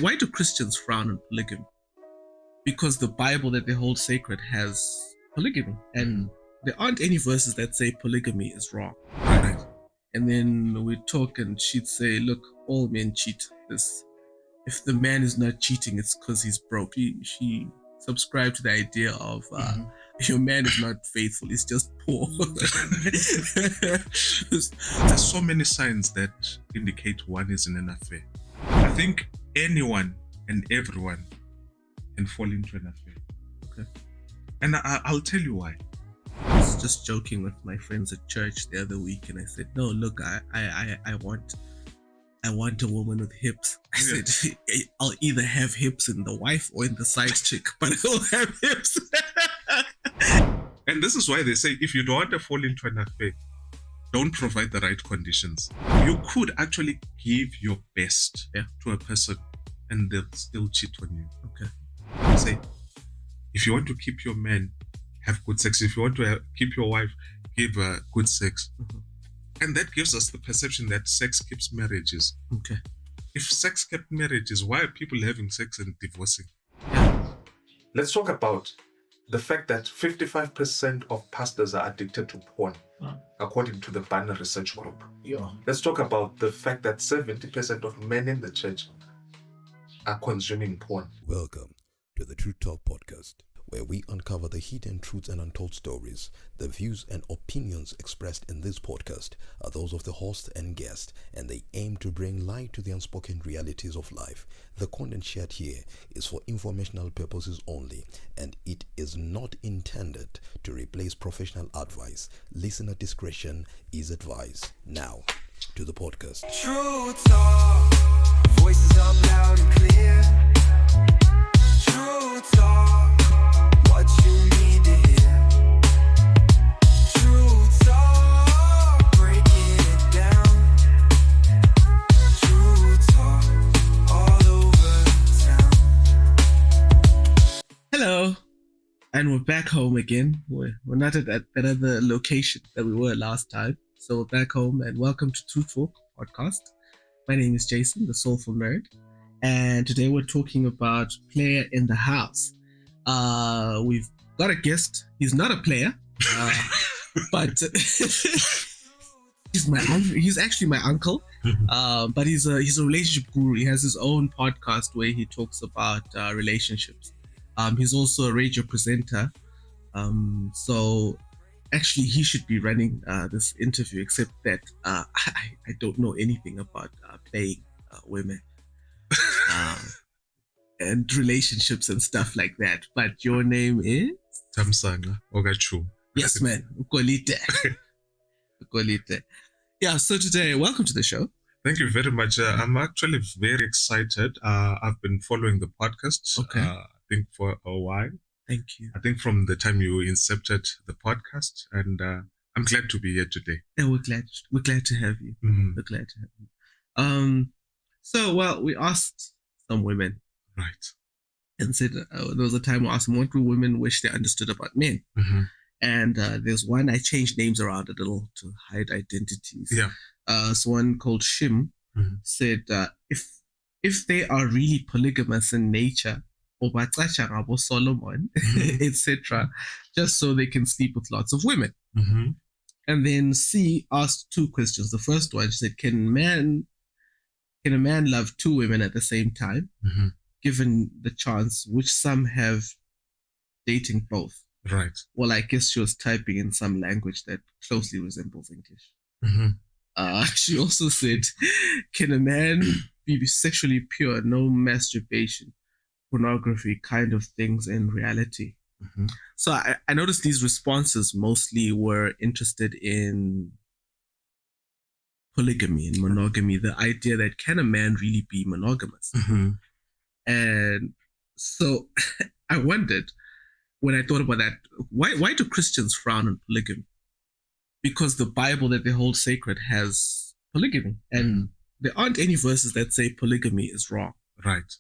Why do Christians frown on polygamy? Because the Bible that they hold sacred has polygamy, and there aren't any verses that say polygamy is wrong. Right? And then we talk, and she'd say, "Look, all men cheat. If the man is not cheating, it's because he's broke." She subscribed to the idea of your man is not faithful; he's just poor. There's so many signs that indicate one is in an affair. I think anyone and everyone can fall into an affair. Okay. And I'll tell you why. I was just joking with my friends at church the other week, and I said, "No, look, I want a woman with hips." I said, "I'll either have hips in the wife or in the side chick, but I'll have hips." And this is why they say, if you don't want to fall into an affair, don't provide the right conditions. You could actually give your best to a person and they'll still cheat on you. Okay. Say, if you want to keep your man, have good sex. If you want to keep your wife, give her good sex. Mm-hmm. And that gives us the perception that sex keeps marriages. Okay. If sex kept marriages, why are people having sex and divorcing? Let's talk about the fact that 55% of pastors are addicted to porn, according to the Banner Research Group. Yeah. Let's talk about the fact that 70% of men in the church are consuming porn. Welcome to the Truth Tok Podcast, where we uncover the hidden truths and untold stories. The views and opinions expressed in this podcast are those of the host and guest, and they aim to bring light to the unspoken realities of life. The content shared here is for informational purposes only, and it is not intended to replace professional advice. Listener discretion is advised. Now, to the podcast. Truth Tok, voices up loud and clear. Truth Tok, what you need to hear. Truth Tok, breaking it down. Truth Tok, all over town. Hello, and we're back home again. We're not at that other location that we were last time. So we're back home, and welcome to Truth Tok Podcast. My name is Jason, the Soulful Nerd, and today we're talking about Playa in the house. We've got a guest. He's not a player, but he's actually my uncle. But he's a relationship guru. He has his own podcast where he talks about relationships. He's also a radio presenter. So actually, he should be running this interview, except that I don't know anything about playing women and relationships and stuff like that. But your name is? Thamsanqa Tshuma. Yes, man. Ukolite. Yeah, so today, welcome to the show. Thank you very much. I'm actually very excited. I've been following the podcast, I think, for a while. Thank you. I think from the time you incepted the podcast, and I'm glad to be here today. And we're glad to have you. Mm-hmm. We're glad to have you. So we asked some women, Right. and said there was a time we asked them, what do women wish they understood about men? Mm-hmm. And there's one, I changed names around a little to hide identities. Yeah. So one called Shim said, if they are really polygamous in nature, Solomon, etc., just so they can sleep with lots of women. Mm-hmm. And then C asked two questions. The first one, she said, can a man love two women at the same time, given the chance, which some have dating both? Right. Well, I guess she was typing in some language that closely resembles English. Mm-hmm. She also said, can a man be sexually pure, no masturbation, pornography kind of things in reality? Mm-hmm. So I noticed these responses mostly were interested in polygamy and monogamy, the idea that can a man really be monogamous? Mm-hmm. And so I wondered, when I thought about that, why do Christians frown on polygamy? Because the Bible that they hold sacred has polygamy, and there aren't any verses that say polygamy is wrong. Right.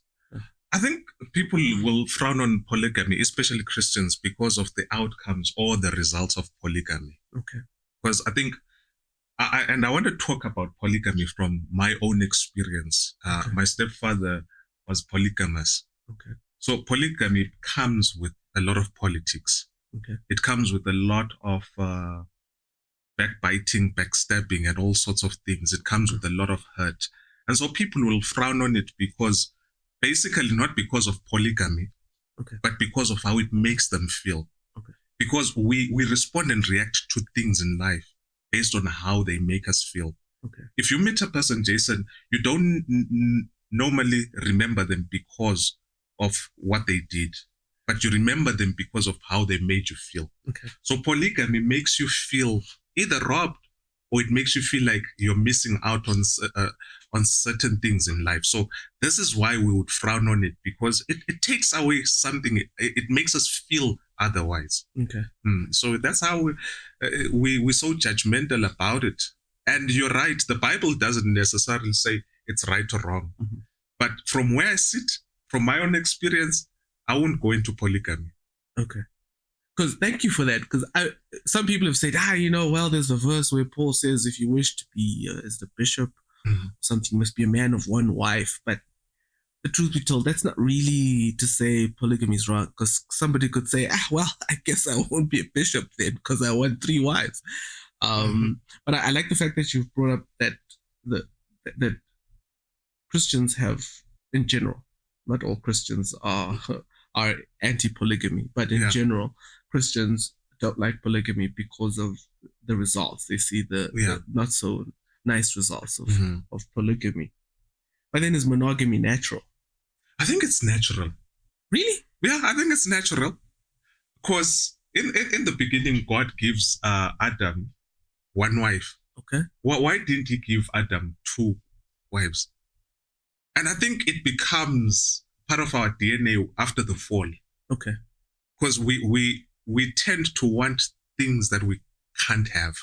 I think people will frown on polygamy, especially Christians, because of the outcomes or the results of polygamy. Okay. Because I think, I want to talk about polygamy from my own experience. My stepfather was polygamous. Okay. So polygamy comes with a lot of politics. Okay. It comes with a lot of backbiting, backstabbing, and all sorts of things. It comes with a lot of hurt. And so people will frown on it because, basically not because of polygamy, Okay. but because of how it makes them feel. Okay. Because we respond and react to things in life based on how they make us feel. Okay. If you meet a person, Jason, you don't normally remember them because of what they did, but you remember them because of how they made you feel. Okay. So polygamy makes you feel either robbed, or it makes you feel like you're missing out on certain things in life. So this is why we would frown on it, because it takes away something. It makes us feel otherwise. Okay. So that's how we're so judgmental about it. And you're right, the Bible doesn't necessarily say it's right or wrong. Mhm. But from where I sit, from my own experience, I won't go into polygamy. Okay. Because thank you for that. Because some people have said, well, there's a verse where Paul says, if you wish to be as the bishop, something must be a man of one wife. But the truth be told, that's not really to say polygamy is wrong. Because somebody could say, I guess I won't be a bishop then because I want 3 wives. But I like the fact that you've brought up that that Christians have, in general, not all Christians are anti-polygamy, but in general, Christians don't like polygamy because of the results. They see the not so nice results of polygamy. But then is monogamy natural? I think it's natural. Really? Yeah, I think it's natural. Because in the beginning, God gives Adam 1 wife. Okay. Why didn't he give Adam 2 wives? And I think it becomes part of our DNA after the fall. Okay. Because we tend to want things that we can't have.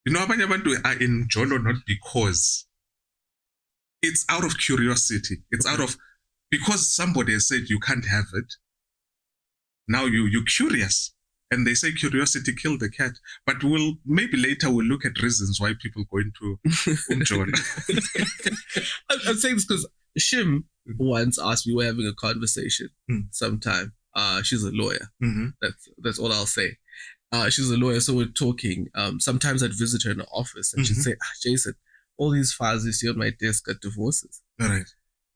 Abanye abantu are in jolo not because it's out of curiosity. It's out of, because somebody has said you can't have it. Now you're curious. And they say curiosity killed the cat. But maybe later we'll look at reasons why people go into jolo. I'm saying this because Shim once asked me, we're having a conversation sometime. She's a lawyer. That's all I'll say. She's a lawyer, so we're talking. Sometimes I'd visit her in the office and she'd say, Jason, all these files you see on my desk are divorces. All right.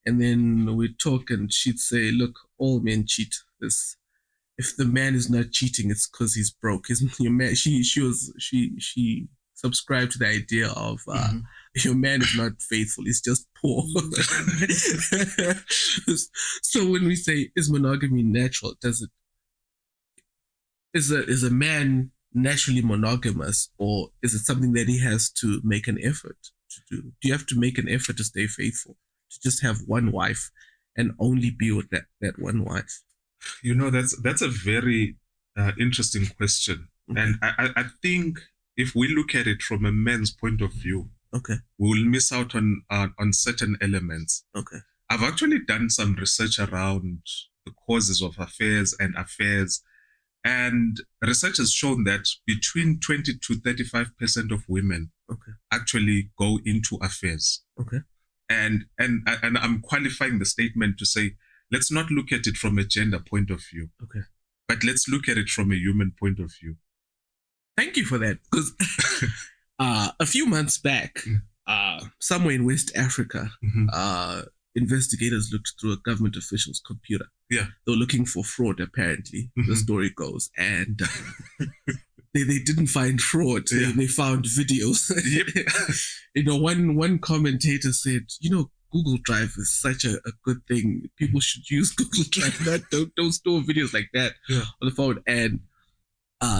And then we'd talk and she'd say, look, all men cheat. If the man is not cheating, it's because he's broke. Isn't your man? She subscribed to the idea of your man is not faithful; he's just poor. So when we say is monogamy natural, is a man naturally monogamous, or is it something that he has to make an effort to do? Do you have to make an effort to stay faithful, to just have 1 wife and only be with that 1 wife? That's a very interesting question. Okay. And I think if we look at it from a man's point of view, okay, we will miss out on certain elements. Okay. I've actually done some research around the causes of affairs. And research has shown that between 20 to 35% of women actually go into affairs. Okay. And I'm qualifying the statement to say, let's not look at it from a gender point of view. Okay. But let's look at it from a human point of view. Thank you for that. Because a few months back, somewhere in West Africa, investigators looked through a government official's computer. Yeah. They were looking for fraud, apparently, the story goes. And they didn't find fraud. Yeah. They found videos. Yep. One commentator said, Google Drive is such a good thing. People should use Google Drive. Don't store videos like that on the phone. And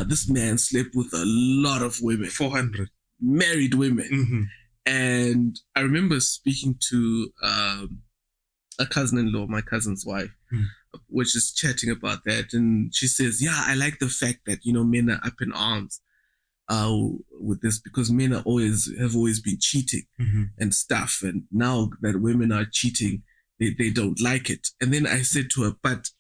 this man slept with a lot of women. 400. Married women. And I remember speaking to a cousin-in-law, my cousin's wife, which is chatting about that. And she says, I like the fact that, men are up in arms with this, because men have always been cheating and stuff. And now that women are cheating, they don't like it. And then I said to her, but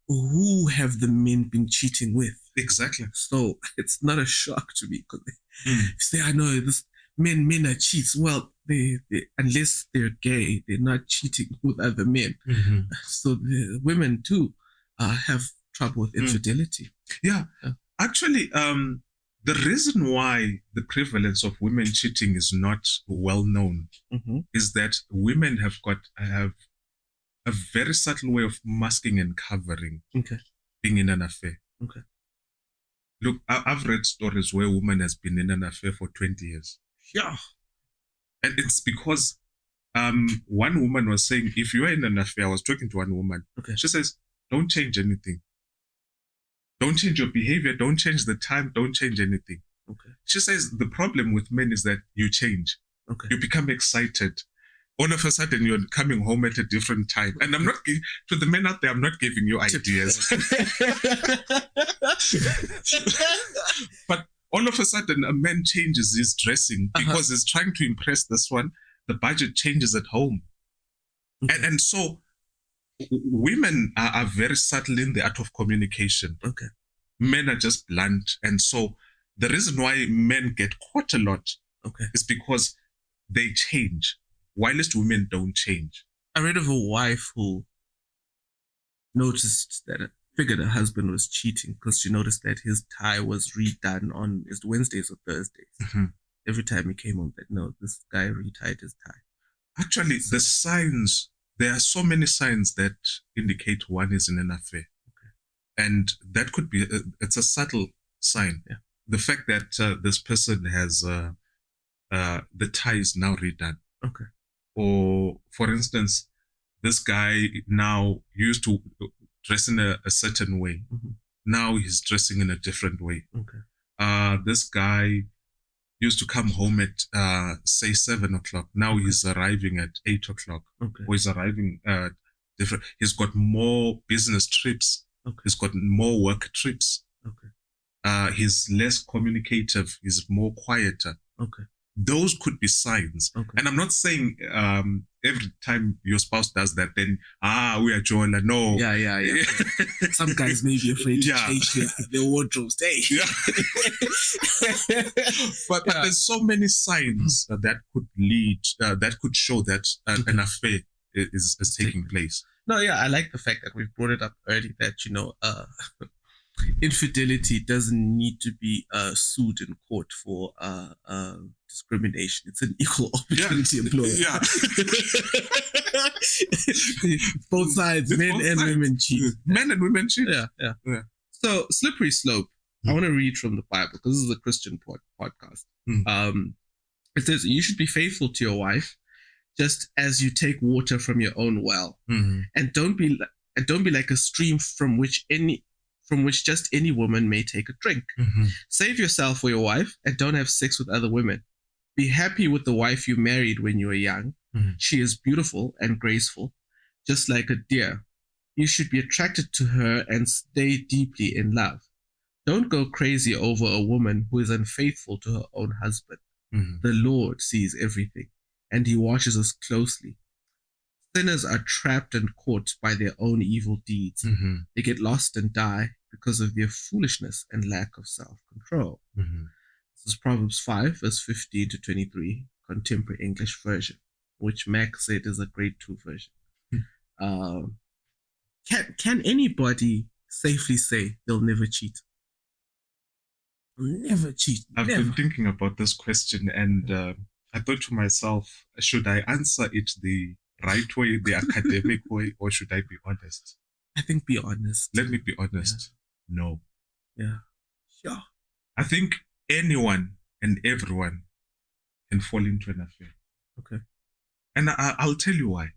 who have the men been cheating with? Exactly. So it's not a shock to me, because you say, I know men are cheats. Well, they unless they're gay, they're not cheating with other men. So the women too have trouble with infidelity. Yeah. Actually, the reason why the prevalence of women cheating is not well known is that women have a very subtle way of masking and covering being in an affair. Look, I've read stories where a woman has been in an affair for 20 years. Yeah. And it's because one woman was saying, if you are in an affair, I was talking to one woman. She says, don't change anything. Don't change your behavior. Don't change the time. Don't change anything. She says the problem with men is that you change. You become excited. All of a sudden, you're coming home at a different time. And I'm not, to the men out there, I'm not giving you ideas. But all of a sudden, a man changes his dressing because he's trying to impress this one. The budget changes at home. And so women are very subtle in the art of communication. Men are just blunt. And so the reason why men get caught a lot is because they change, whilst women don't change. I read of a wife who figured her husband was cheating because she noticed that his tie was redone on his Wednesdays or Thursdays. Every time he came home, that no, this guy retied his tie. Actually, the signs, there are so many signs that indicate one is in an affair. And that could be, it's a subtle sign. The fact that this person has, the tie is now redone. Or, for instance, this guy now used to dress in a certain way. Now he's dressing in a different way. This guy used to come home at, say, 7 o'clock. Now he's arriving at 8 o'clock. Or he's arriving different. He's got more business trips. He's got more work trips. He's less communicative. He's more quieter. Those could be signs. And I'm not saying every time your spouse does that, then, we are joined. No. Some guys may be afraid to change their wardrobes. But there's so many signs that could lead, that could show that an affair is taking place. No, I like the fact that we've brought it up early that, infidelity doesn't need to be sued in court for discrimination. It's an equal opportunity employer. Both sides, men and women cheat. Men and women cheat. So, slippery slope. I want to read from the Bible because this is a Christian podcast. It says, you should be faithful to your wife just as you take water from your own well. And don't be like a stream from which just any woman may take a drink. Save yourself for your wife and don't have sex with other women. Be happy with the wife you married when you were young. She is beautiful and graceful, just like a deer. You should be attracted to her and stay deeply in love. Don't go crazy over a woman who is unfaithful to her own husband. The Lord sees everything, and he watches us closely. Sinners are trapped and caught by their own evil deeds. They get lost and die because of their foolishness and lack of self-control. This is Proverbs 5, verse 15 to 23, Contemporary English Version, which Mac said is a grade 2 version. Can anybody safely say they'll never cheat? Never cheat. I've been thinking about this question and I thought to myself, should I answer it the right way, the academic way, or should I be honest? I think be honest. Let me be honest. No. Sure. I think anyone and everyone can fall into an affair. And I'll tell you why.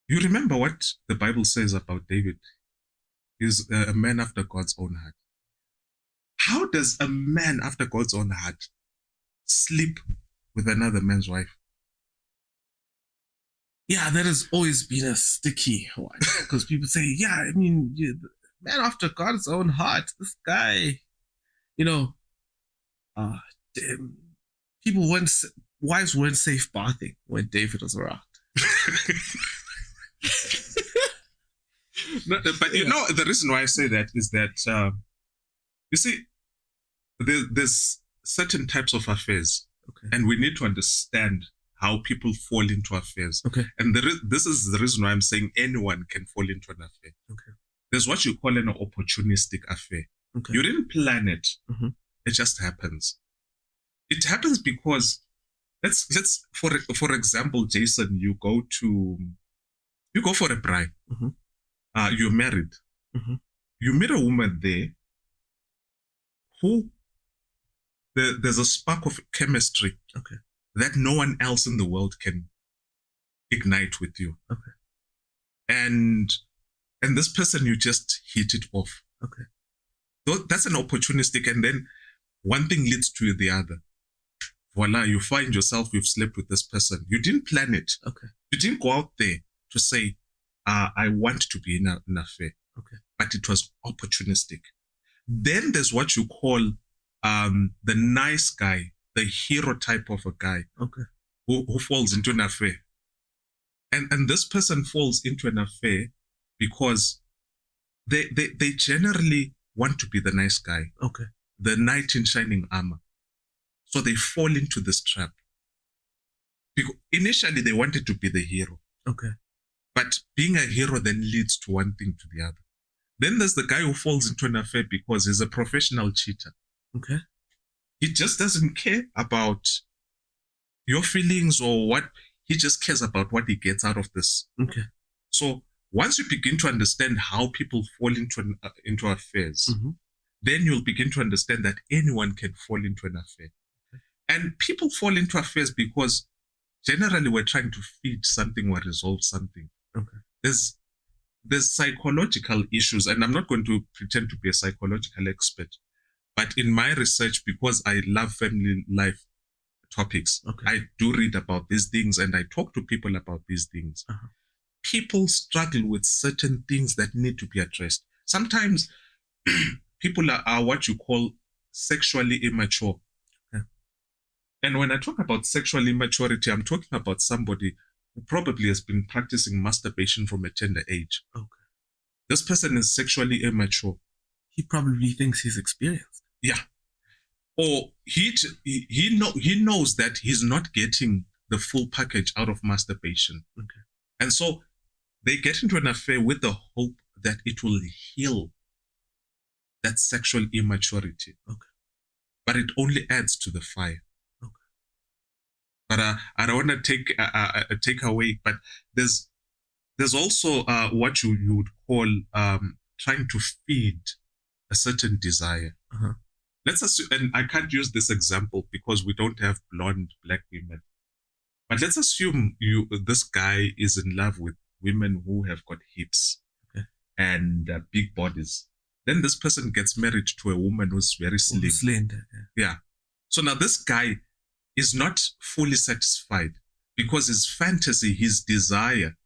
You remember what the Bible says about David? He's a man after God's own heart. How does a man after God's own heart sleep with another man's wife? That has always been a sticky one. Because people say, man after God's own heart, this guy, wives weren't safe bathing when David was around. No, but the reason why I say that is that, you see, there's certain types of affairs, Okay. and we need to understand how people fall into affairs. Okay. And this is the reason why I'm saying anyone can fall into an affair. Okay. There's what you call an opportunistic affair. Okay. You didn't plan it. Mhm. It just happens. It happens because let's for example, Jason, you go for a bride. Mhm. You're married. Mhm. You meet a woman there who there's a spark of chemistry Okay. that no one else in the world can ignite with you. Okay. And this person, you just hit it off. Okay. So that's an opportunistic, and then one thing leads to the other. Voila, you find yourself, you've slept with this person. You didn't plan it. Okay. You didn't go out there to say, I want to be in an affair. Okay. But it was opportunistic. Then there's what you call the nice guy, the hero type of a guy Okay. who falls into an affair. And this person falls into an affair because they generally want to be the nice guy, Okay. the knight in shining armor. So they fall into this trap. Because initially they wanted to be the hero, Okay. but being a hero then leads to one thing to the other. Then there's the guy who falls into an affair because he's a professional cheater. Okay. He just doesn't care about your feelings or what. He just cares about what he gets out of this. Okay. So once you begin to understand how people fall into affairs, Mhm. then you'll begin to understand that anyone can fall into an affair. And people fall into affairs because generally we're trying to feed something or resolve something. Okay. There's psychological issues, and I'm not going to pretend to be a psychological expert, but in my research, because I love family life topics, Okay. I do read about these things and I talk to people about these things. Uh-huh. People struggle with certain things that need to be addressed. Sometimes people are what you call sexually immature. Okay. And when I talk about sexual immaturity, I'm talking about somebody who probably has been practicing masturbation from a tender age. Okay. This person is sexually immature. He probably thinks he's experienced. Yeah. Or he knows that he's not getting the full package out of masturbation. Okay. And so they get into an affair with the hope that it will heal that sexual immaturity. Okay. But it only adds to the fire. Okay. But I don't want to take away, but there's also what you would call trying to feed a certain desire. Uh-huh. Let's assume, and I can't use this example because we don't have blonde black women, but let's assume this guy is in love with women who have got hips. Okay. And big bodies. Then this person gets married to a woman who's very slim. Slender. Yeah. Yeah. So now this guy is not fully satisfied because his fantasy, his desire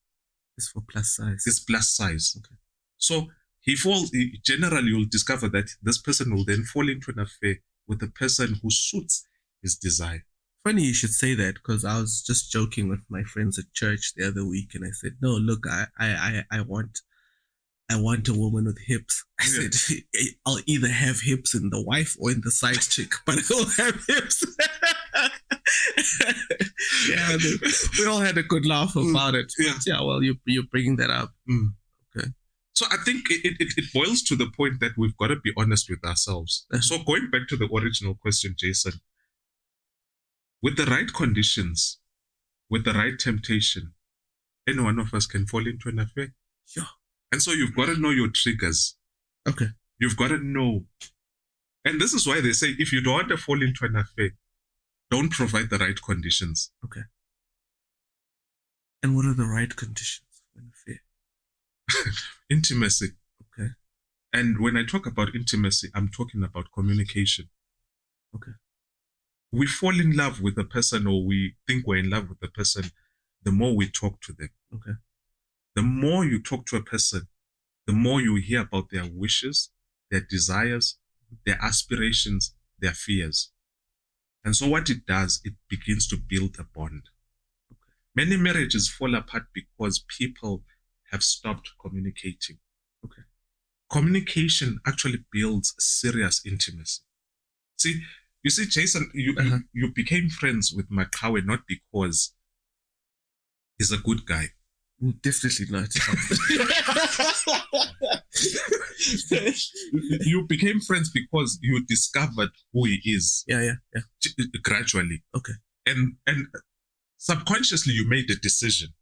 It's for plus size. is plus size. Okay. So generally you'll discover that this person will then fall into an affair with a person who suits his desire. Funny you should say that, because I was just joking with my friends at church the other week, and I said, "No, look, I want a woman with hips." I Yeah. said, "I'll either have hips in the wife or in the side chick, but I'll have hips." Yeah, we all had a good laugh about it. Yeah. Yeah, well, you're bringing that up. Okay. So I think it boils to the point that we've got to be honest with ourselves. Uh-huh. So going back to the original question, Jason, with the right conditions, with the right temptation, any one of us can fall into an affair. Sure. And so you've got to know your triggers. Okay. You've got to know. And this is why they say if you don't want to fall into an affair, don't provide the right conditions. Okay. And what are the right conditions for an affair? Intimacy. Okay. And when I talk about intimacy, I'm talking about communication. Okay. We fall in love with a person, or we think we're in love with a person, the more we talk to them. Okay. The more you talk to a person, the more you hear about their wishes, their desires, their aspirations, their fears. And so what it does, it begins to build a bond. Okay. Many marriages fall apart because people have stopped communicating. Okay. Communication actually builds serious intimacy. See, You see, Jason, you became friends with Makawe not because he's a good guy. Definitely not. You became friends because you discovered who he is. Yeah. Gradually. Okay. And subconsciously you made a decision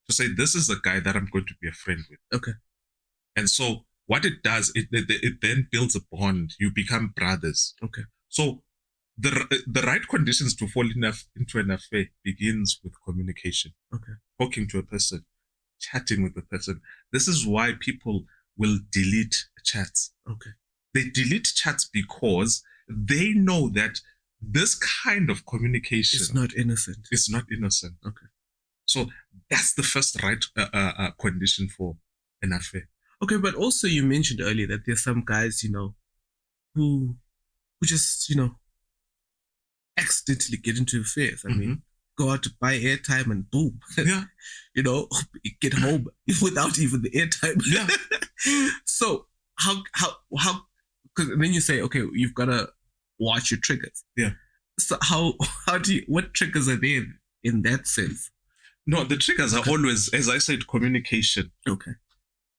to say, this is a guy that I'm going to be a friend with. Okay. And so what it does, it then builds a bond. You become brothers. Okay. So the right conditions to fall into an affair begins with communication. Okay. Talking to a person, chatting with a person. This is why people will delete chats. Okay. They delete chats because they know that this kind of communication is not innocent. It's not innocent. Okay. So that's the first right condition for an affair. Okay, but also you mentioned earlier that there's some guys, who just, accidentally get into affairs. I mean, go out to buy airtime and boom. Yeah. Get home without even the airtime. Yeah. So how, because then you say, okay, you've got to watch your triggers. Yeah. So what triggers are there in that sense? No, the triggers are always, as I said, communication. Okay.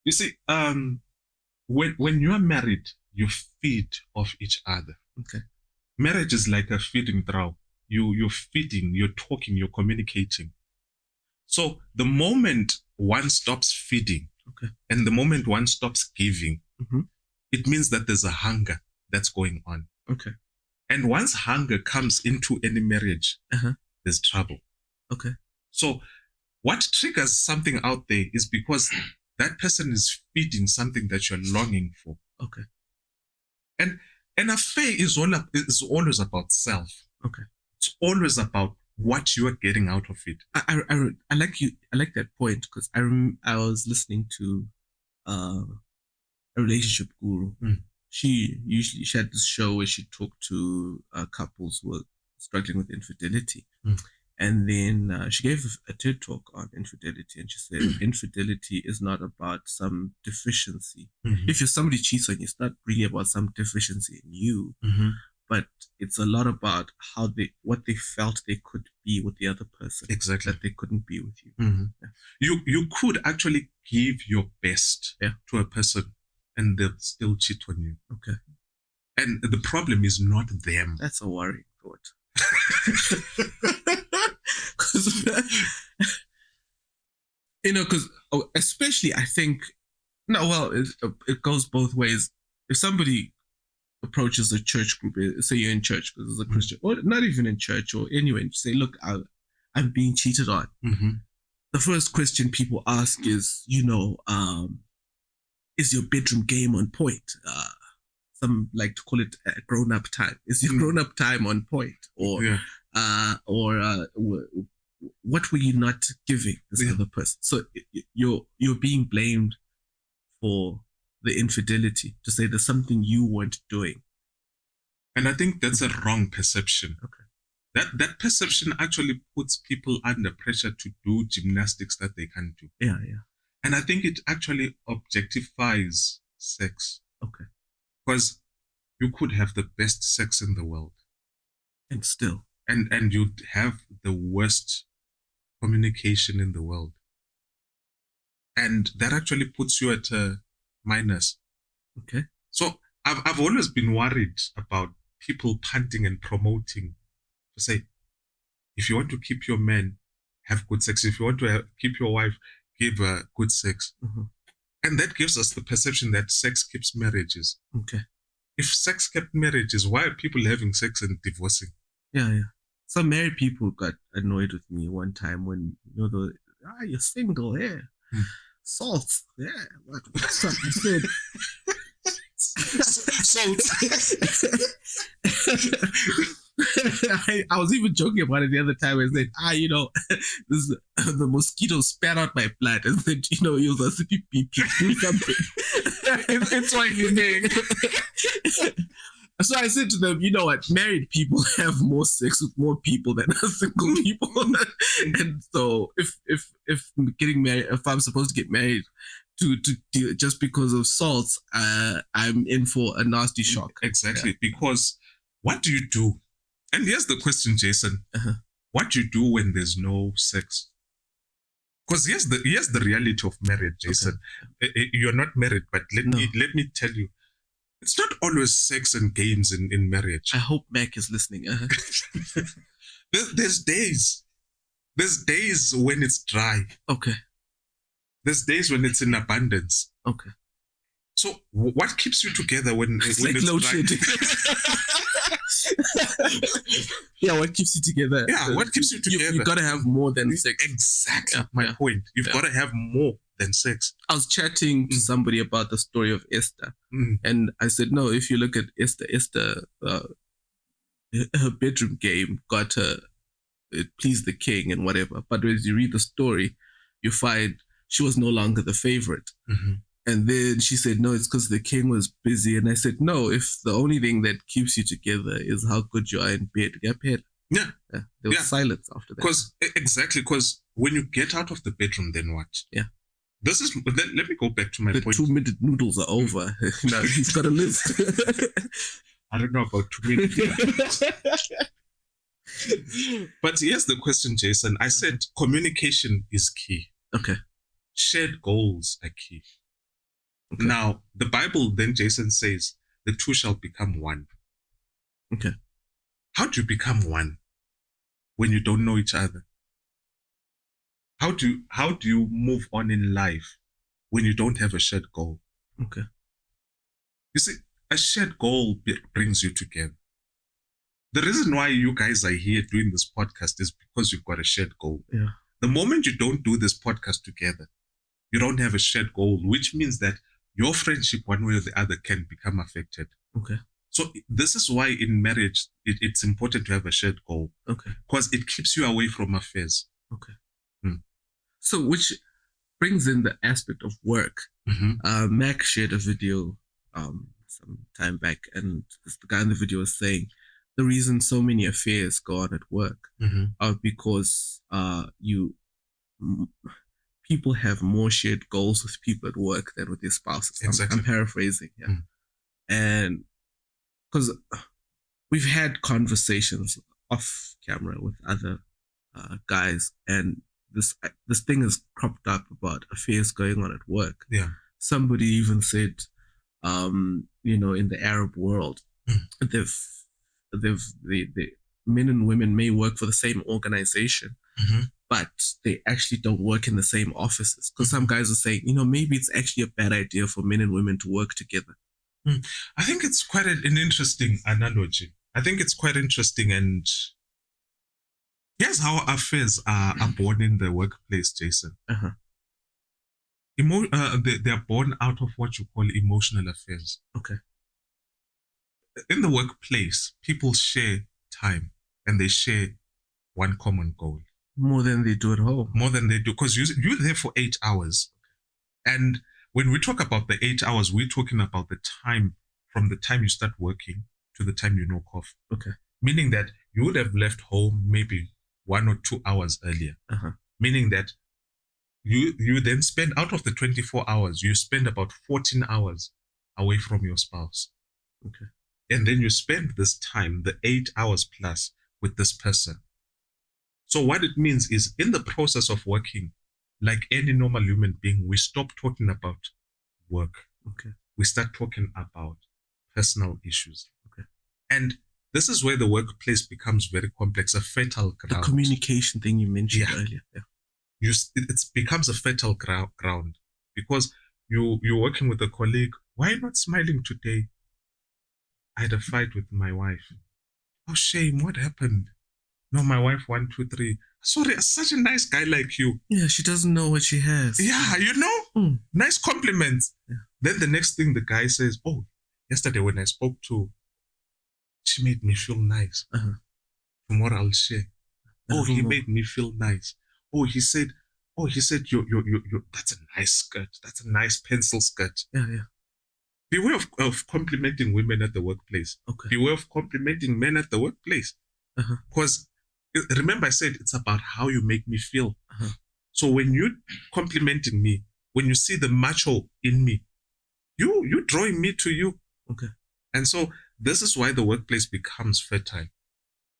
You see, when you are married, you feed off each other. Okay. Marriage is like a feeding trough. You're feeding, you're talking, you're communicating. So the moment one stops feeding, okay, and the moment one stops giving, mm-hmm, it means that there's a hunger that's going on. Okay. And once hunger comes into any marriage, there's trouble. Okay. So what triggers something out there is because that person is feeding something that you're longing for. Okay. And an affair is always about self. Okay. It's always about what you are getting out of it. I like that point because I was listening to a relationship guru. She had this show where she talked to couples who were struggling with infidelity. And then she gave a TED talk on infidelity, and she said infidelity is not about some deficiency. If somebody cheats on you, it's not really about some deficiency in you, but it's a lot about what they felt they could be with the other person. Exactly. That they couldn't be with you. Yeah. You could actually give your best to a person and they'll still cheat on you. Okay. And the problem is not them. That's a worrying thought. Because especially I think, it goes both ways. If somebody approaches a church group, say you're in church because it's a Christian, or not even in church or anywhere, and you say, look, I'm being cheated on. The first question people ask is, is your bedroom game on point? Some like to call it grown-up time. Is your grown-up time on point? Or what were you not giving this other person? So you're being blamed for the infidelity, to say there's something you weren't doing. And I think that's a wrong perception. Okay. That perception actually puts people under pressure to do gymnastics that they can't do. Yeah. And I think it actually objectifies sex. Okay. Because you could have the best sex in the world. And still. And you'd have the worst communication in the world. And that actually puts you at a minus. Okay. So I've always been worried about people punting and promoting to say, if you want to keep your man, have good sex. If you want to keep your wife, give her good sex. And that gives us the perception that sex keeps marriages. Okay. If sex kept marriages, why are people having sex and divorcing? Yeah. Some married people got annoyed with me one time when, you're single, yeah. Salt, yeah. What's up? I said, salt. I was even joking about it the other time. I said, the mosquito spat out my blood, and said, it was a CPP do something. It's like your name. So I said to them, you know what? Married people have more sex with more people than single people. And so if getting married, if I'm supposed to get married to just because of salts, I'm in for a nasty shock. Exactly, because what do you do? And here's the question, Jason. What do you do when there's no sex? Because here's the reality of marriage, Jason. You're not married, but let me tell you, it's not always sex and games in marriage. I hope Mac is listening. There's days. There's days when it's dry. Okay. There's days when it's in abundance. Okay. So what keeps you together when It's when like it's load dry? shedding. Yeah, what keeps you together? Yeah, what keeps you together? You gotta have more than sex. Exactly my point. You've got to have more than sex. I was chatting to somebody about the story of Esther, and I said, no, if you look at Esther, her bedroom game got her, it pleased the king and whatever. But as you read the story, you find she was no longer the favorite. And then she said, no, it's because the king was busy. And I said, no, if the only thing that keeps you together is how good you are in bed. Yeah. There was silence after that. Because when you get out of the bedroom, then what? Yeah. This is, let me go back to my The point. 2-minute noodles are over. Now he's got to live. I don't know about 2 minutes. But here's the question, Jason. I said communication is key. Okay. Shared goals are key. Okay. Now, the Bible then, Jason, says the two shall become one. Okay. How do you become one when you don't know each other? How do you move on in life when you don't have a shared goal? Okay. You see, a shared goal brings you together. The reason why you guys are here doing this podcast is because you've got a shared goal. Yeah. The moment you don't do this podcast together, you don't have a shared goal, which means that your friendship, one way or the other, can become affected. Okay. So this is why in marriage, it's important to have a shared goal. Okay. Because it keeps you away from affairs. Okay. So which brings in the aspect of work. Mac shared a video some time back, and the guy in the video was saying the reason so many affairs go on at work are because people have more shared goals with people at work than with their spouses. Exactly. I'm paraphrasing, and because we've had conversations off camera with other guys, and this thing has cropped up about affairs going on at work. Yeah. Somebody even said, in the Arab world, the men and women may work for the same organization, but they actually don't work in the same offices. Because some guys are saying, maybe it's actually a bad idea for men and women to work together. I think it's quite an interesting analogy. I think it's quite interesting, and here's how affairs are born in the workplace, Jason. They are born out of what you call emotional affairs. Okay. In the workplace, people share time and they share one common goal. More than they do at home. More than they do, because you're there for 8 hours. And when we talk about the 8 hours, we're talking about the time from the time you start working to the time you knock off. Okay. Meaning that you would have left home maybe 1 or 2 hours earlier. Meaning that you then spend, out of the 24 hours, you spend about 14 hours away from your spouse. Okay. And then you spend this time, the 8 hours plus, with this person. So what it means is, in the process of working, like any normal human being, we stop talking about work. Okay. We start talking about personal issues. Okay. And this is where the workplace becomes very complex, a fertile ground. The communication thing you mentioned earlier. Yeah. It becomes a fertile ground, because you're working with a colleague. Why not smiling today? I had a fight with my wife. Oh, shame. What happened? No, my wife, 1, 2, 3. Sorry, such a nice guy like you. Yeah, she doesn't know what she has. Yeah, nice compliments. Yeah. Then the next thing the guy says, oh, yesterday when I spoke to, she made me feel nice. Tomorrow I'll share. Oh, he made me feel nice. Oh, he said, you that's a nice skirt. That's a nice pencil skirt. Yeah. Beware of complimenting women at the workplace. Okay. Beware of complimenting men at the workplace. Because remember I said it's about how you make me feel. So when you're complimenting me, when you see the macho in me, you're drawing me to you. Okay. And so this is why the workplace becomes fertile.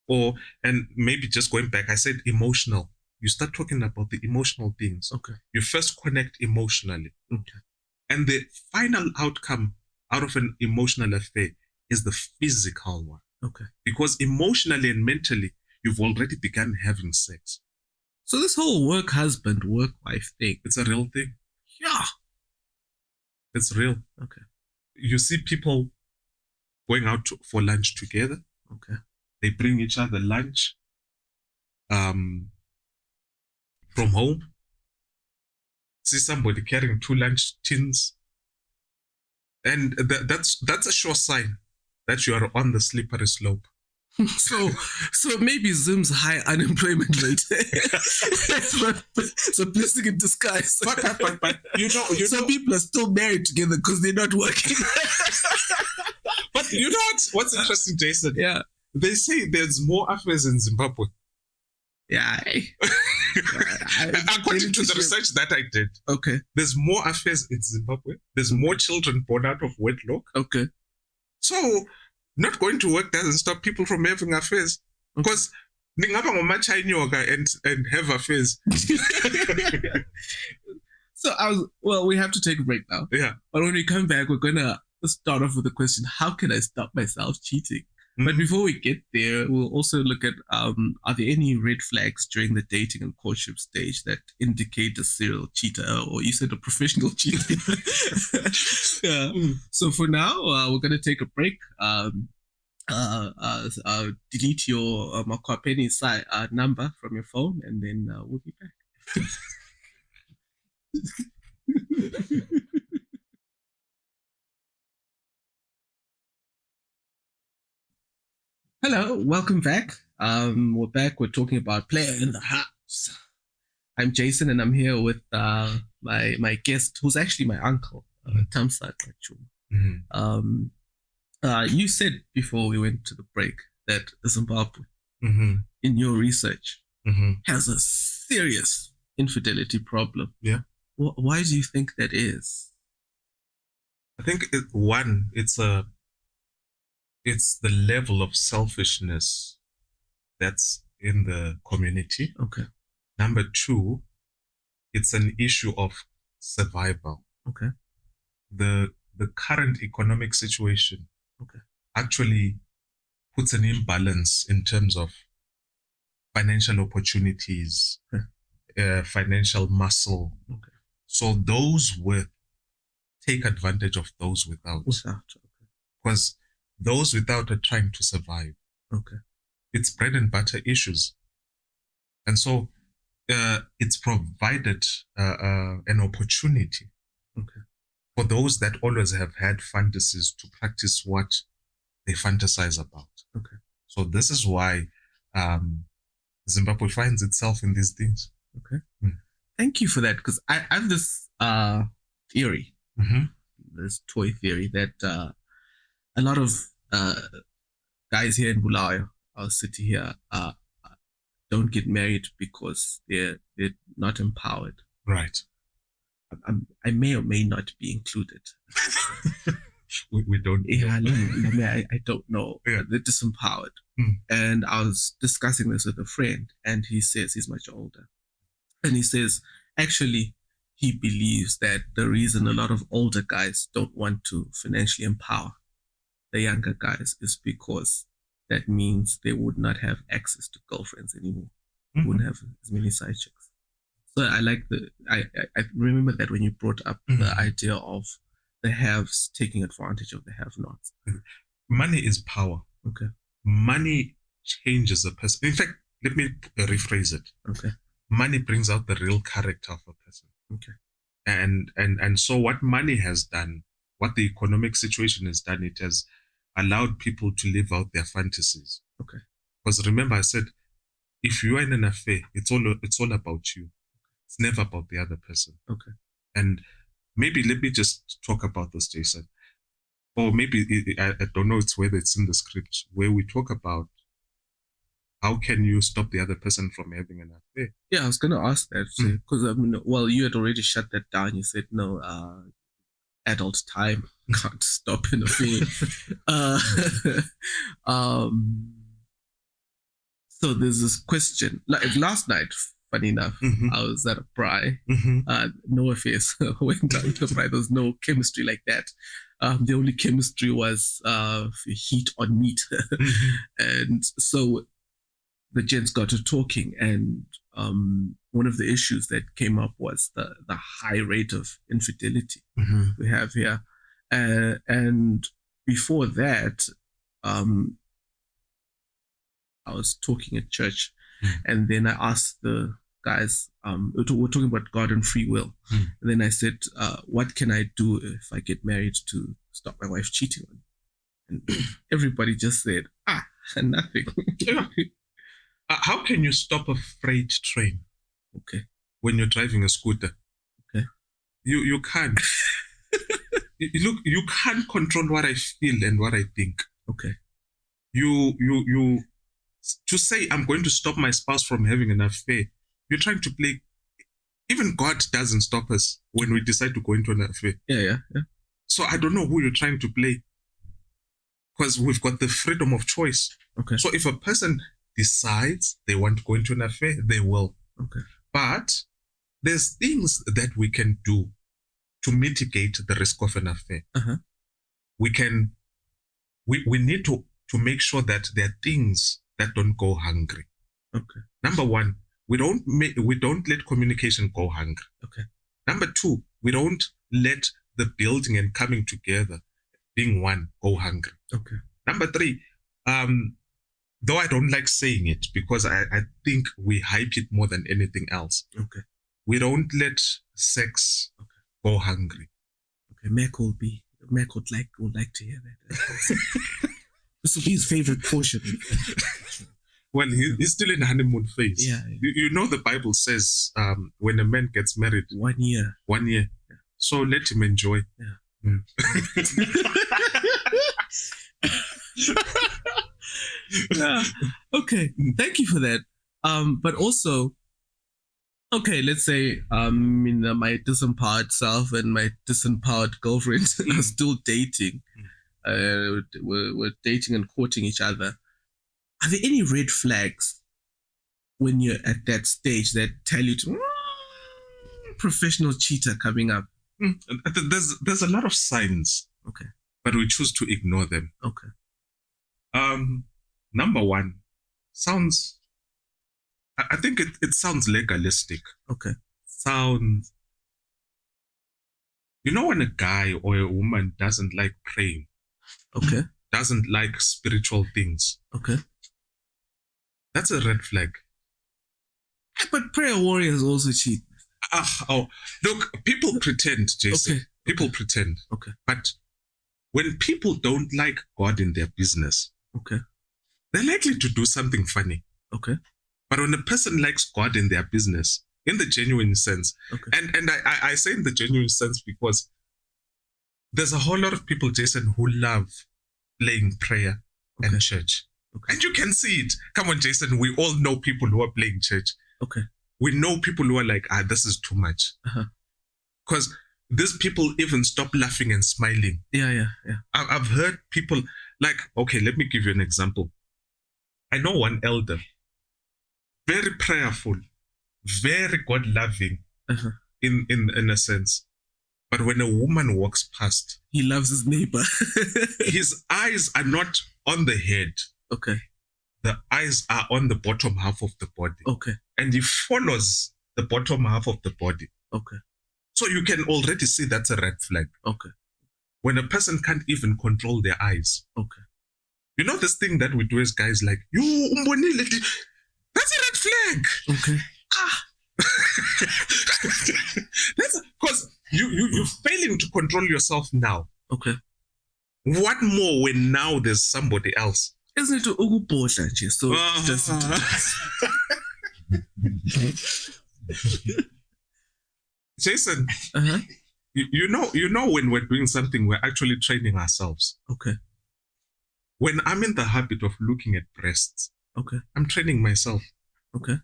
And maybe just going back, I said emotional. You start talking about the emotional things. Okay. You first connect emotionally. Okay. And the final outcome out of an emotional affair is the physical one. Okay. Because emotionally and mentally, you've already begun having sex. So this whole work husband, work wife thing, It's a real thing. yeah. It's real. Okay. You see people going out for lunch together. Okay. They bring each other lunch from home. See somebody carrying 2 lunch tins. And that's a sure sign that you are on the slippery slope. So maybe Zim's high unemployment rate. So blessing in disguise. But you know, Some people are still married together because they're not working. but you know what's interesting, Jason? Yeah. They say there's more affairs in Zimbabwe. Yeah. According to the research that I did, Okay. there's more affairs in Zimbabwe. There's more children born out of wedlock. Okay. So not going to work doesn't stop people from having affairs. Because ningaba ngomachayinyoka and have affairs. So we have to take a break now. Yeah. But when we come back, we're gonna start off with the question: how can I stop myself cheating? But before we get there, we'll also look at are there any red flags during the dating and courtship stage that indicate a serial cheater, or you said a professional cheater? Yeah. So for now, we're gonna take a break. Delete your Makwapeni number from your phone, and then we'll be back. Hello, welcome back. We're back. We're talking about Playa in the house. I'm Jason, and I'm here with my guest, who's actually my uncle, Thamsanqa Tshuma. You said before we went to the break that Zimbabwe, in your research, has a serious infidelity problem. Yeah. Why do you think that is? I think it's the level of selfishness that's in the community. Okay. Number 2, it's an issue of survival. Okay. The current economic situation actually puts an imbalance in terms of financial opportunities, financial muscle. Okay. So those with take advantage of those without. Because those without are trying to survive. Okay. It's bread and butter issues. And so it's provided an opportunity for those that always have had fantasies to practice what they fantasize about. Okay. So this is why Zimbabwe finds itself in these things. Okay. Thank you for that, because I have this theory, this toy theory that a lot of guys here in Playa, our city here, don't get married because they're not empowered. Right. I may or may not be included. we don't. Yeah, I don't know. Yeah. They're disempowered. And I was discussing this with a friend, and he says he's much older. And he says, actually, he believes that the reason a lot of older guys don't want to financially empower the younger guys is because that means they would not have access to girlfriends anymore. Wouldn't have as many side chicks. So I like I remember that when you brought up the idea of the haves taking advantage of the have-nots. Money is power. Okay. Money changes a person. In fact, let me rephrase it. Okay. Money brings out the real character of a person. Okay. And so what money has done, what the economic situation has done, it has allowed people to live out their fantasies. Okay. Because remember, I said, if you are in an affair, it's all about you. It's never about the other person. Okay. And maybe let me just talk about this, Jason. Or maybe, I don't know whether it's in the script, where we talk about how can you stop the other person from having an affair? Yeah, I was going to ask that. Because, you had already shut that down. You said, no, adult time. can't stop an affair. So there's this question. Like last night, funny enough, I was at a braai. No affairs. Went down to a braai. There was no chemistry like that. The only chemistry was heat on meat. And so the gents got to talking, and one of the issues that came up was the high rate of infidelity we have here. And before that, I was talking at church, and then I asked the guys, we're talking about God and free will. And then I said, what can I do if I get married to stop my wife cheating on me? And everybody just said, nothing. How can you stop a freight train? Okay. When you're driving a scooter? Okay. You can't. Look, you can't control what I feel and what I think. Okay. You to say I'm going to stop my spouse from having an affair, you're trying to play. Even God doesn't stop us when we decide to go into an affair. Yeah. So I don't know who you're trying to play, because we've got the freedom of choice. Okay. So if a person decides they want to go into an affair, they will. Okay. But there's things that we can do to mitigate the risk of an affair. We need to make sure that there are things that don't go hungry. Okay. Number one, we don't let communication go hungry. Okay. Number two, we don't let the building and coming together, being one, go hungry. Okay. Number three, though I don't like saying it because I think we hype it more than anything else. Okay. We don't let sex go hungry. Okay. Mac would like to hear that. This will be his favorite portion. Well, he's still in honeymoon phase. Yeah. You know the Bible says when a man gets married, 1 year. 1 year. Yeah. So let him enjoy. Yeah. Yeah. Okay. Thank you for that. But also, okay, let's say my disempowered self and my disempowered girlfriend are still dating. We're dating and courting each other. Are there any red flags when you're at that stage that tell you to professional cheater coming up? There's a lot of signs. Okay. But we choose to ignore them. Okay. Number one, I think it sounds legalistic. Okay. Sounds, when a guy or a woman doesn't like praying. Okay. Doesn't like spiritual things. Okay. That's a red flag. But prayer warriors also cheat. Look, people pretend, Jason. Okay. People pretend. Okay. But when people don't like God in their business, okay, they're likely to do something funny. Okay. But when a person likes God in their business, in the genuine sense, okay, and I say in the genuine sense because there's a whole lot of people, Jason, who love playing prayer and church. Okay. And you can see it. Come on, Jason, we all know people who are playing church. Okay. We know people who are like, this is too much. Because these people even stop laughing and smiling. Yeah. I've heard people like, okay, let me give you an example. I know one elder, very prayerful, very God-loving in a sense. But when a woman walks past, he loves his neighbor. His eyes are not on the head. Okay. The eyes are on the bottom half of the body. Okay. And he follows the bottom half of the body. Okay. So you can already see that's a red flag. Okay. When a person can't even control their eyes. Okay. You know this thing that we do as guys like, that's a red flag. Okay. That's because you're failing to control yourself now. Okay. What more when now there's somebody else? Isn't it ukubhodla nje? So Jason, you know when we're doing something, we're actually training ourselves. Okay. When I'm in the habit of looking at breasts, okay, I'm training myself. Okay.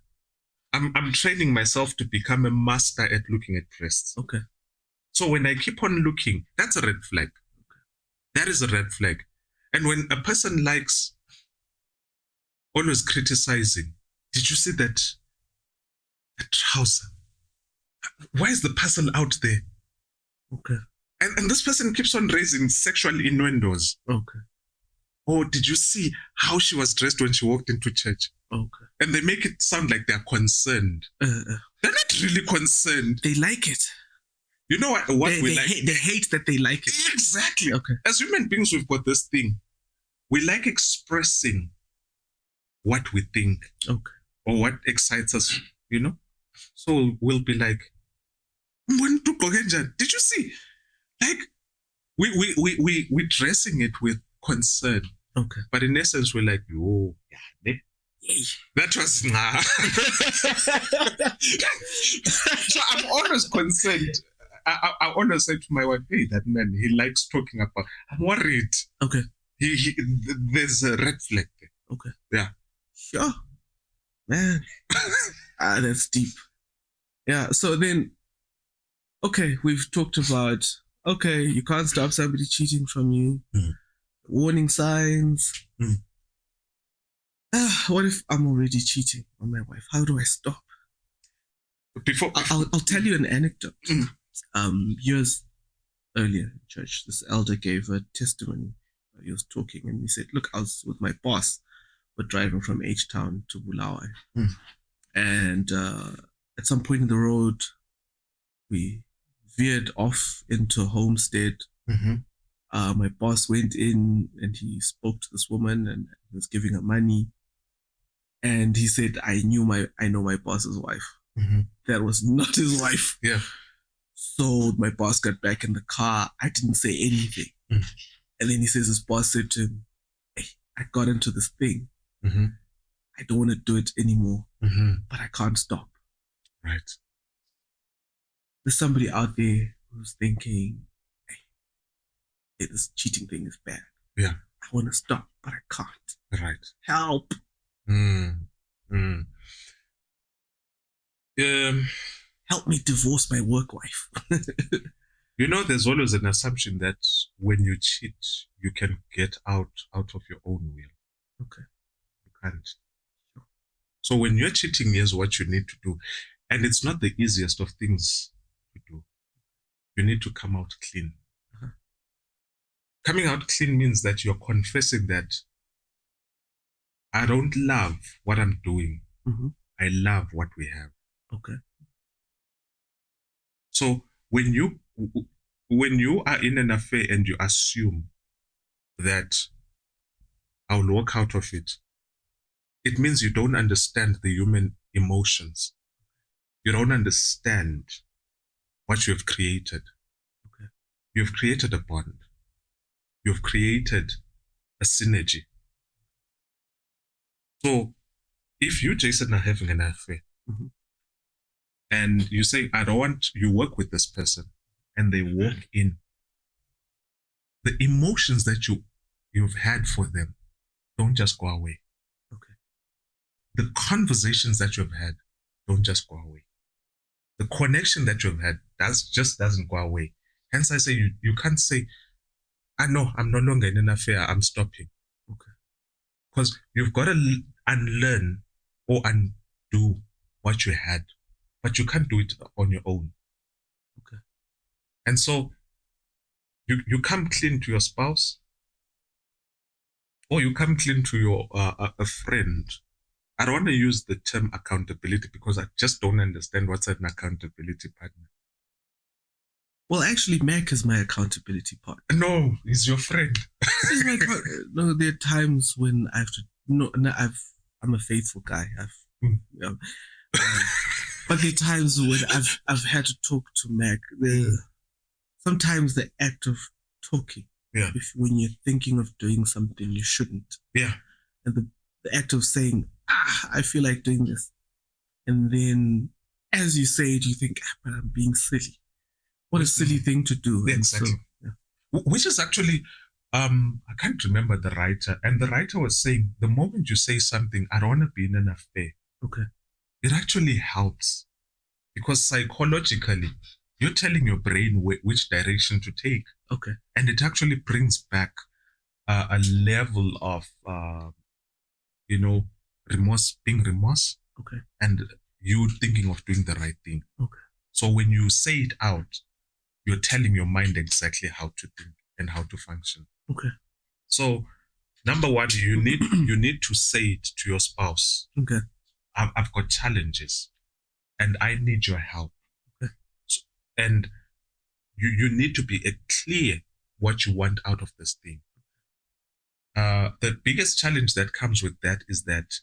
I'm training myself to become a master at looking at breasts. Okay. So when I keep on looking, that's a red flag. Okay. That is a red flag. And when a person likes always criticizing, did you see that trouser? Why is the person out there? Okay. And this person keeps on raising sexual innuendos. Okay. Oh, did you see how she was dressed when she walked into church? Okay. And they make it sound like they're concerned. They're not really concerned. They like it. You know what they we like? They hate that they like it. Exactly. Okay. As human beings, we've got this thing. We like expressing what we think. Okay. Or what excites us, you know? So we'll be like, did you see? Like, we're dressing it with concern. Okay. But in essence, we're like, oh, yeah, that was nah. So I'm always concerned. I always say to my wife, hey, that man, he likes talking about. I'm worried. Okay. There's a red flag there. Okay. Yeah. Sure. Man. That's deep. Yeah. So then, okay, we've talked about, okay, you can't stop somebody cheating from you. Warning signs. What if I'm already cheating on my wife? How do I stop? Before I'll tell you an anecdote. Years earlier in church, this elder gave a testimony. He was talking and he said, look, I was with my boss. We're driving from H-Town to Bulawayo. And at some point in the road, we veered off into a homestead. My boss went in and he spoke to this woman and he was giving her money. And he said, I know my boss's wife. That was not his wife. Yeah. So my boss got back in the car. I didn't say anything. And then he says his boss said to him, hey, I got into this thing. I don't want to do it anymore, but I can't stop. Right. There's somebody out there who's thinking, hey, this cheating thing is bad. Yeah. I want to stop, but I can't. Right. Help. Help me divorce my work wife. You know, there's always an assumption that when you cheat, you can get out of your own will. Okay. You can't. So when you're cheating, here's what you need to do. And it's not the easiest of things to do. You need to come out clean. Coming out clean means that you're confessing that I don't love what I'm doing. I love what we have. Okay. So when you are in an affair and you assume that I'll walk out of it, it means you don't understand the human emotions. You don't understand what you have created. Okay. You've created a bond. You've created a synergy. So if you, Jason, are having an affair and you say, I don't want, you work with this person and they walk in, the emotions that you've had for them don't just go away. Okay. The conversations that you've had don't just go away. The connection that you've had just doesn't go away. Hence I say you can't say, I know I'm no longer in an affair, I'm stopping. Okay. Because you've got to unlearn or undo what you had, but you can't do it on your own. Okay. And so you come clean to your spouse, or you come clean to your a friend. I don't want to use the term accountability because I just don't understand what's an accountability partner. Well, actually, Mac is my accountability partner. No, he's your friend. No, there are times when I have to. I'm a faithful guy. But there are times when I've had to talk to Mac. Sometimes the act of talking. Yeah. When you're thinking of doing something you shouldn't. Yeah. And the act of saying, I feel like doing this. And then as you say it, you think, but I'm being silly. What a silly thing to do. Yeah, exactly. So, yeah. Which is actually, I can't remember the writer. And the writer was saying, the moment you say something, I don't want to be in an affair. Okay. It actually helps. Because psychologically, you're telling your brain which direction to take. Okay. And it actually brings back a level of, remorse, being remorse, Okay. and you thinking of doing the right thing. Okay. So when you say it out, you're telling your mind exactly how to think and how to function. Okay. So number one, you need to say it to your spouse. Okay. I've got challenges and I need your help. Okay. So, and you need to be clear what you want out of this thing. The biggest challenge that comes with that is that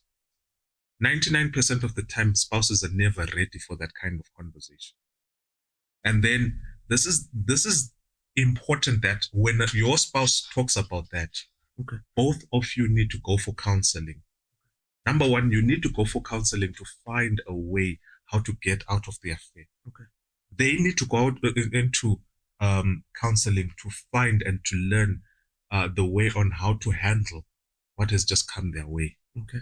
99% of the time spouses are never ready for that kind of conversation. And then this is important that when your spouse talks about that, okay, both of you need to go for counseling. Number one, you need to go for counseling to find a way how to get out of the affair. Okay. They need to go out into counseling to find and to learn the way on how to handle what has just come their way. Okay.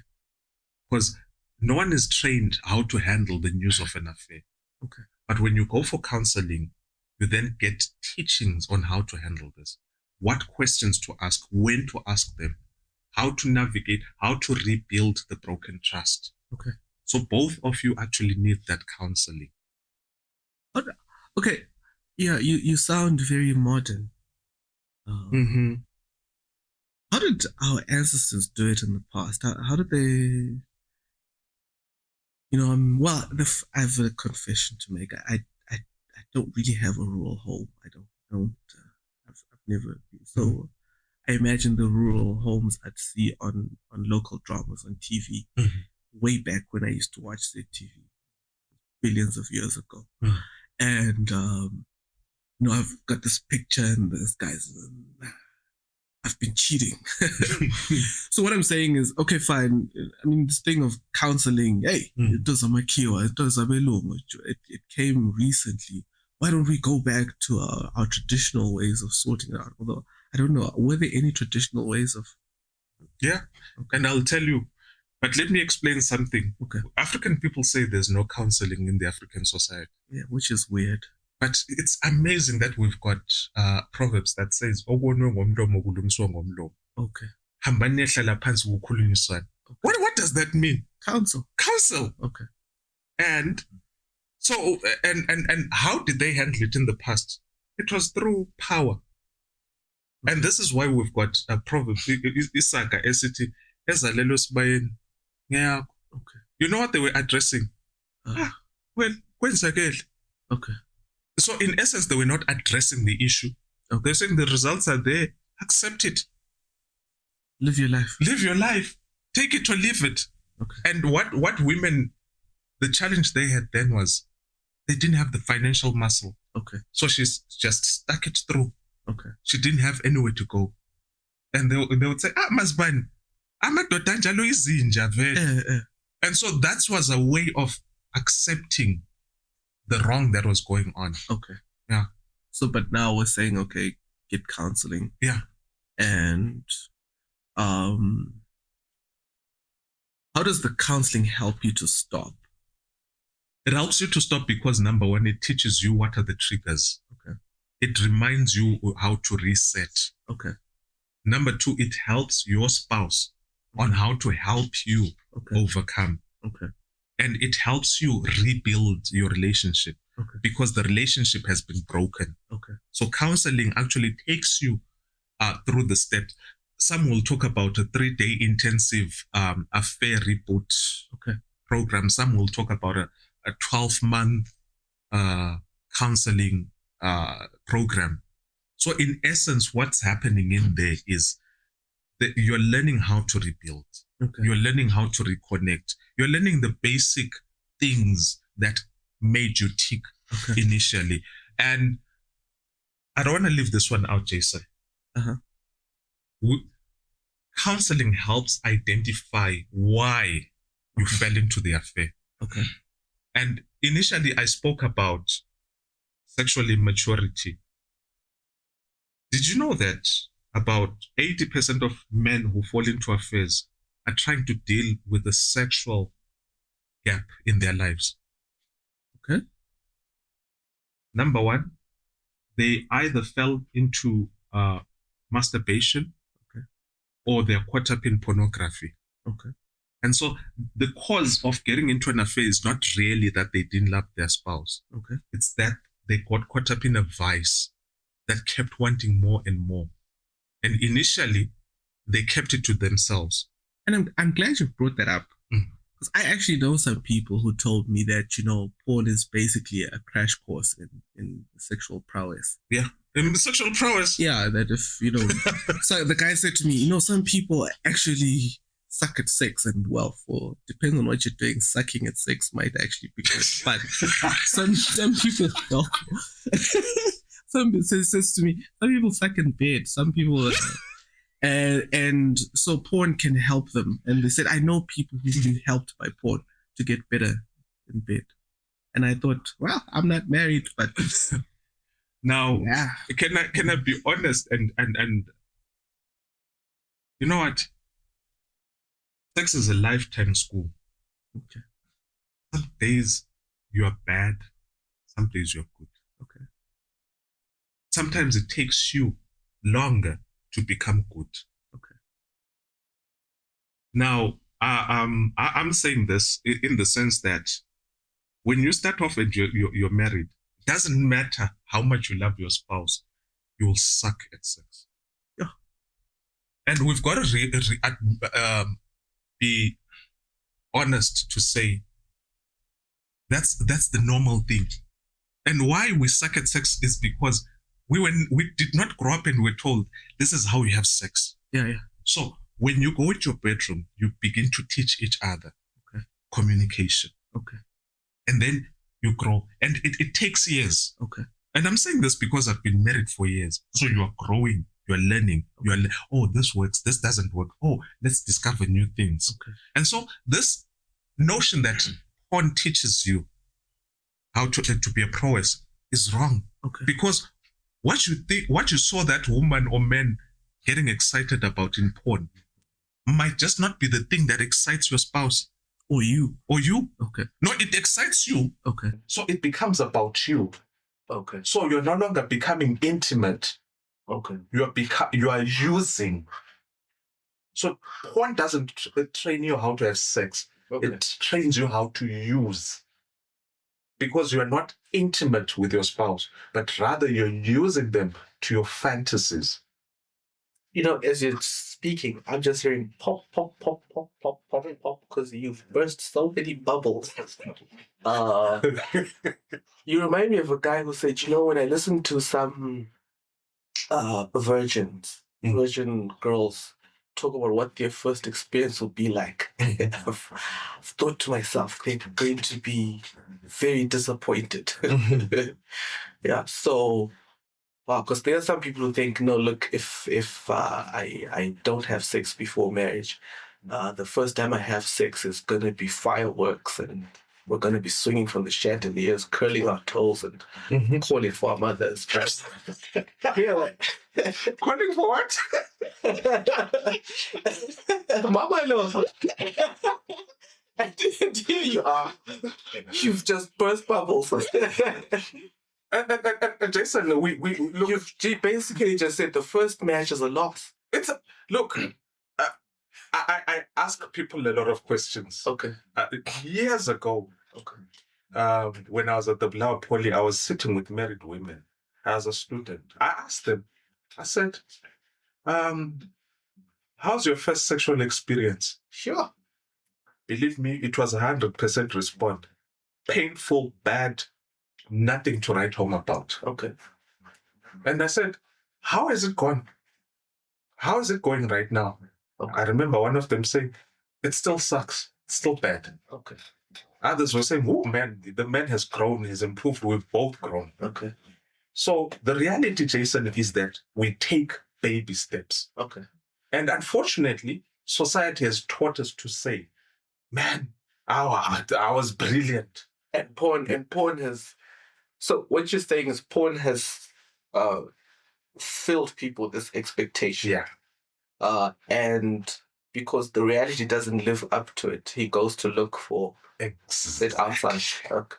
Because no one is trained how to handle the news of an affair. Okay. But when you go for counseling, you then get teachings on how to handle this, what questions to ask, when to ask them, how to navigate, how to rebuild the broken trust. Okay. So both of you actually need that counseling. Okay. Yeah, you sound very modern. How did our ancestors do it in the past? How did they? I have a confession to make. I don't really have a rural home. I've never been. So I imagine the rural homes I'd see on local dramas on TV way back when I used to watch the TV billions of years ago. And, I've got this picture and this guy's, I've been cheating. So what I'm saying is, okay, fine. I mean, this thing of counseling, hey, it came recently. Why don't we go back to our traditional ways of sorting it out? Although, I don't know, were there any traditional ways of... Yeah, okay. And I'll tell you, but let me explain something. Okay. African people say there's no counseling in the African society. Yeah, which is weird. But it's amazing that we've got proverbs that says, okay. What does that mean? Counsel. Okay. And so, and how did they handle it in the past? It was through power. Okay. And this is why we've got a proverb, Isaga, SCT, Ezalelo Sibayeni. Yeah. Okay. You know what they were addressing? Okay. So in essence, they were not addressing the issue. Okay. They're saying the results are there. Accept it. Live your life. Live your life. Take it or leave it. Okay. And what women, the challenge they had then was they didn't have the financial muscle. Okay. So she's just stuck it through. Okay. She didn't have anywhere to go. And they would say, Masban, I'm a dotanjalo izinja. And so that was a way of accepting the wrong that was going on. Okay. Yeah. So, but now we're saying, okay, get counseling. Yeah. And how does the counseling help you to stop? It helps you to stop because number one, it teaches you what are the triggers. Okay. It reminds you how to reset. Okay. Number two, it helps your spouse on how to help you overcome. Okay. And it helps you rebuild your relationship because the relationship has been broken. Okay. So counseling actually takes you through the steps. Some will talk about a 3-day intensive affair reboot program. Some will talk about a 12-month counseling program. So in essence, what's happening in there is that you're learning how to rebuild. Okay. You're learning how to reconnect. You're learning the basic things that made you tick initially. And I don't want to leave this one out, Jason. Counseling helps identify why you fell into the affair. Okay. And initially, I spoke about sexual immaturity. Did you know that about 80% of men who fall into affairs are trying to deal with a sexual gap in their lives? Okay. Number one, they either fell into masturbation, Okay. or they're caught up in pornography. Okay. And so the cause of getting into an affair is not really that they didn't love their spouse. Okay. It's that they got caught up in a vice that kept wanting more and more. And initially, they kept it to themselves. And I'm glad you brought that up. Mm. Because I actually know some people who told me that, porn is basically a crash course in sexual prowess. Yeah. In sexual prowess. Yeah, that if, so the guy said to me, some people actually suck at sex, and depends on what you're doing, sucking at sex might actually be good. But some people don't. Says to me, some people suck in bed, some people, and so porn can help them. And they said, I know people who've been helped by porn to get better in bed. And I thought, well, I'm not married, but now, yeah. Can I be honest? And you know what? Sex is a lifetime school. Okay. Some days you are bad, some days you're good. Okay. Sometimes it takes you longer to become good. Okay. Now, I'm saying this in the sense that when you start off and you're married, it doesn't matter how much you love your spouse, you will suck at sex. Yeah. And we've got to be honest to say that's the normal thing. And why we suck at sex is because we did not grow up and we're told this is how you have sex. Yeah. So when you go into your bedroom, you begin to teach each other communication. Okay. And then you grow. And it takes years. Okay. And I'm saying this because I've been married for years. So you are growing, you are learning, this works, this doesn't work. Oh, let's discover new things. Okay. And so this notion that porn teaches you how to be a prowess is wrong. Okay. Because what you saw that woman or man getting excited about in porn might just not be the thing that excites your spouse. Or you. Okay. No, it excites you. Okay. So it becomes about you. Okay. So you're no longer becoming intimate. Okay. You are using. So porn doesn't train you how to have sex. Okay. It trains you how to use. Because you are not intimate with your spouse, but rather you're using them to your fantasies. As you're speaking, I'm just hearing pop, pop, pop, pop, pop, pop, pop, because you've burst so many bubbles. You remind me of a guy who said, when I listen to some virgin girls talk about what their first experience will be like, I've thought to myself, they're going to be very disappointed. Yeah, so... Wow, because there are some people who think, no, look, if I don't have sex before marriage, the first time I have sex is going to be fireworks, and we're going to be swinging from the chandeliers, curling our toes, and calling for our mothers. Yeah, like, Calling for what? Mama knows. And here you are. You've just burst bubbles. And Jason, we look. You've basically just said the first match is a loss. Look. I ask people a lot of questions. Okay. Years ago, when I was at the Playa Poly, I was sitting with married women as a student. I asked them. I said, "How's your first sexual experience?" Sure. Believe me, it was 100% respond. Painful, bad. Nothing to write home about. Okay. And I said, how has it gone? How is it going right now? Okay. I remember one of them saying, it still sucks. It's still bad. Okay. Others were saying, oh man, the man has grown, he's improved, we've both grown. Okay. So the reality, Jason, is that we take baby steps. Okay. And unfortunately, society has taught us to say, man, I was brilliant. And porn has... So what you're saying is porn has filled people with this expectation. Yeah. And because the reality doesn't live up to it, he goes to look for it outside. Okay.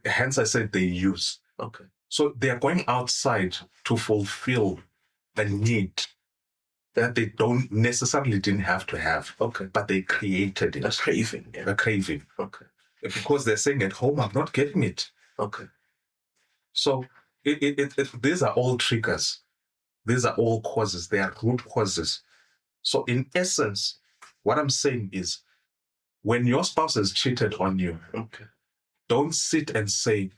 Hence I said they use. Okay. So they are going outside to fulfill the need that they don't necessarily didn't have to have. Okay. But they created it. A craving. Yeah. A craving. Okay. Because they're saying at home, I'm not getting it. Okay. So these are all triggers. These are all causes. They are root causes. So in essence, what I'm saying is, when your spouse has cheated on you, Okay. don't sit and say,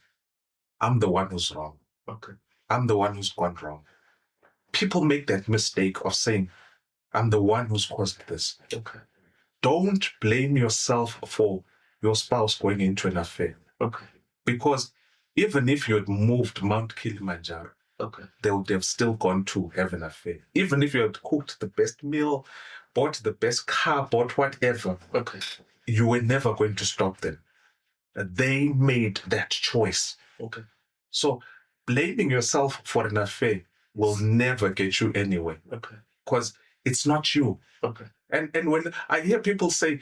I'm the one who's wrong. Okay. I'm the one who's gone wrong. People make that mistake of saying, I'm the one who's caused this. Okay. Don't blame yourself for your spouse going into an affair. Okay. Because even if you had moved Mount Kilimanjaro, Okay. they would have still gone to have an affair. Even if you had cooked the best meal, bought the best car, bought whatever, Okay. you were never going to stop them. They made that choice. Okay. So blaming yourself for an affair will never get you anywhere. Okay. Because it's not you. Okay. And when I hear people say,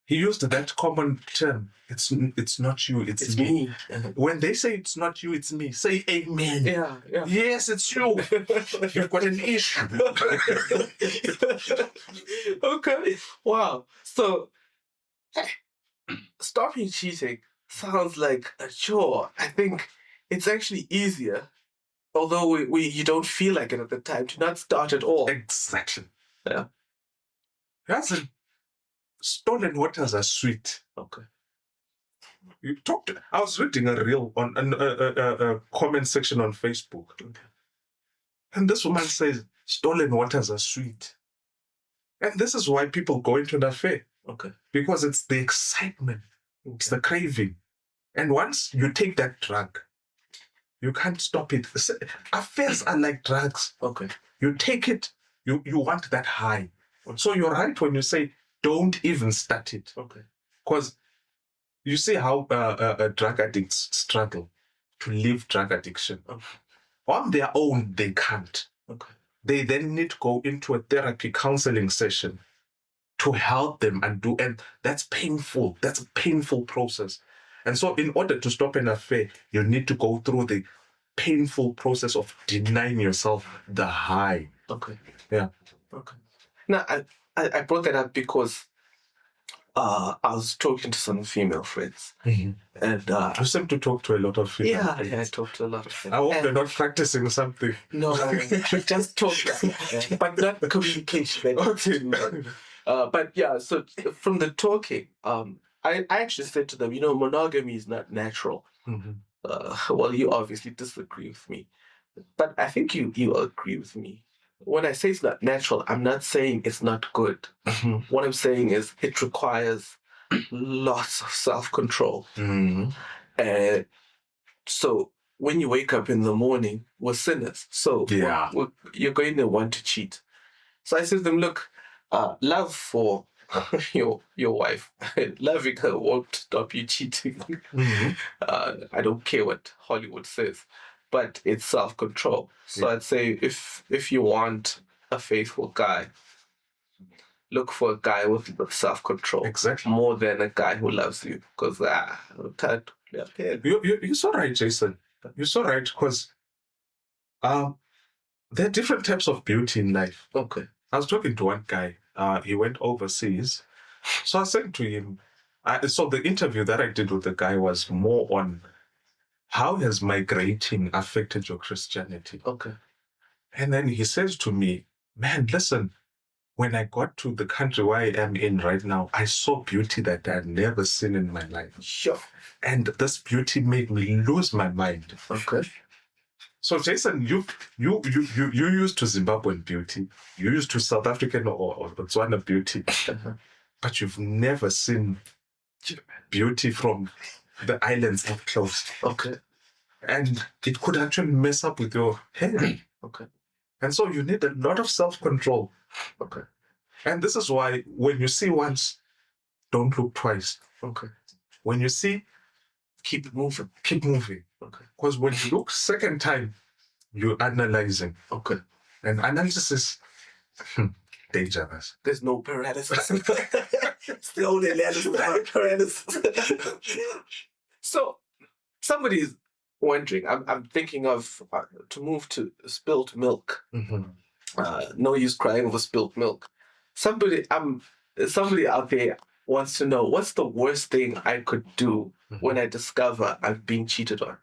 he used that common term, it's not you, it's me. When they say it's not you, it's me, say amen. Yeah. Yes, it's you. You've got an issue. Okay. Wow. So, stopping cheating sounds like a chore. I think it's actually easier, although you don't feel like it at the time, to not start at all. Exactly. Yeah. Listen, stolen waters are sweet. Okay. You talked. I was reading a reel on a comment section on Facebook, and this woman says stolen waters are sweet, and this is why people go into an affair. Okay. Because it's the excitement, it's the craving, and once you take that drug, you can't stop it. Affairs are like drugs. Okay. You take it, you want that high. So you're right when you say don't even start it. Okay. Because you see how drug addicts struggle to leave drug addiction. Okay. On their own, they can't. Okay. They then need to go into a therapy counseling session to help them and that's painful. That's a painful process. And so in order to stop an affair, you need to go through the painful process of denying yourself the high. Okay. Yeah. Okay. Now, I brought that up because I was talking to some female friends. Mm-hmm. And You seem to talk to a lot of people. yeah, I talked to a lot of friends. I hope they're not practicing something. No, just talk, but not communication. Okay. But yeah, so from the talking, I actually said to them, monogamy is not natural. Mm-hmm. Well, you obviously disagree with me, but I think you agree with me. When I say it's not natural, I'm not saying it's not good. Mm-hmm. What I'm saying is it requires lots of self-control. Mm-hmm. So when you wake up in the morning, we're sinners. So Yeah. you're going to want to cheat. So I said to them, look, love for your wife, loving her won't stop you cheating. Mm-hmm. I don't care what Hollywood says, but it's self-control. So I'd say if you want a faithful guy, look for a guy with self-control. Exactly. More than a guy who loves you. Because I'm tired. Yeah. You're so right, Jason. You're so right, because there are different types of beauty in life. Okay. I was talking to one guy. He went overseas. So I said to him, so the interview that I did with the guy was more on how has migrating affected your Christianity? Okay. And then he says to me, man, listen, when I got to the country where I am in right now, I saw beauty that I had never seen in my life. Sure. And this beauty made me lose my mind. Okay. So Jason, you used to Zimbabwean beauty, you used to South African or Botswana beauty, but you've never seen beauty from the islands up close. Okay. And it could actually mess up with your hair. Okay. And so you need a lot of self-control. Okay. And this is why when you see once, don't look twice. Okay. When you see, Keep moving. keep moving. Okay. Because when you look second time, you're analyzing. Okay. And analysis is dangerous. There's no paralysis. It's the only analysis without paralysis. So, somebody's wondering. I'm thinking of to move to spilt milk. Mm-hmm. No use crying over spilt milk. Somebody out there wants to know what's the worst thing I could do when I discover I'm being cheated on.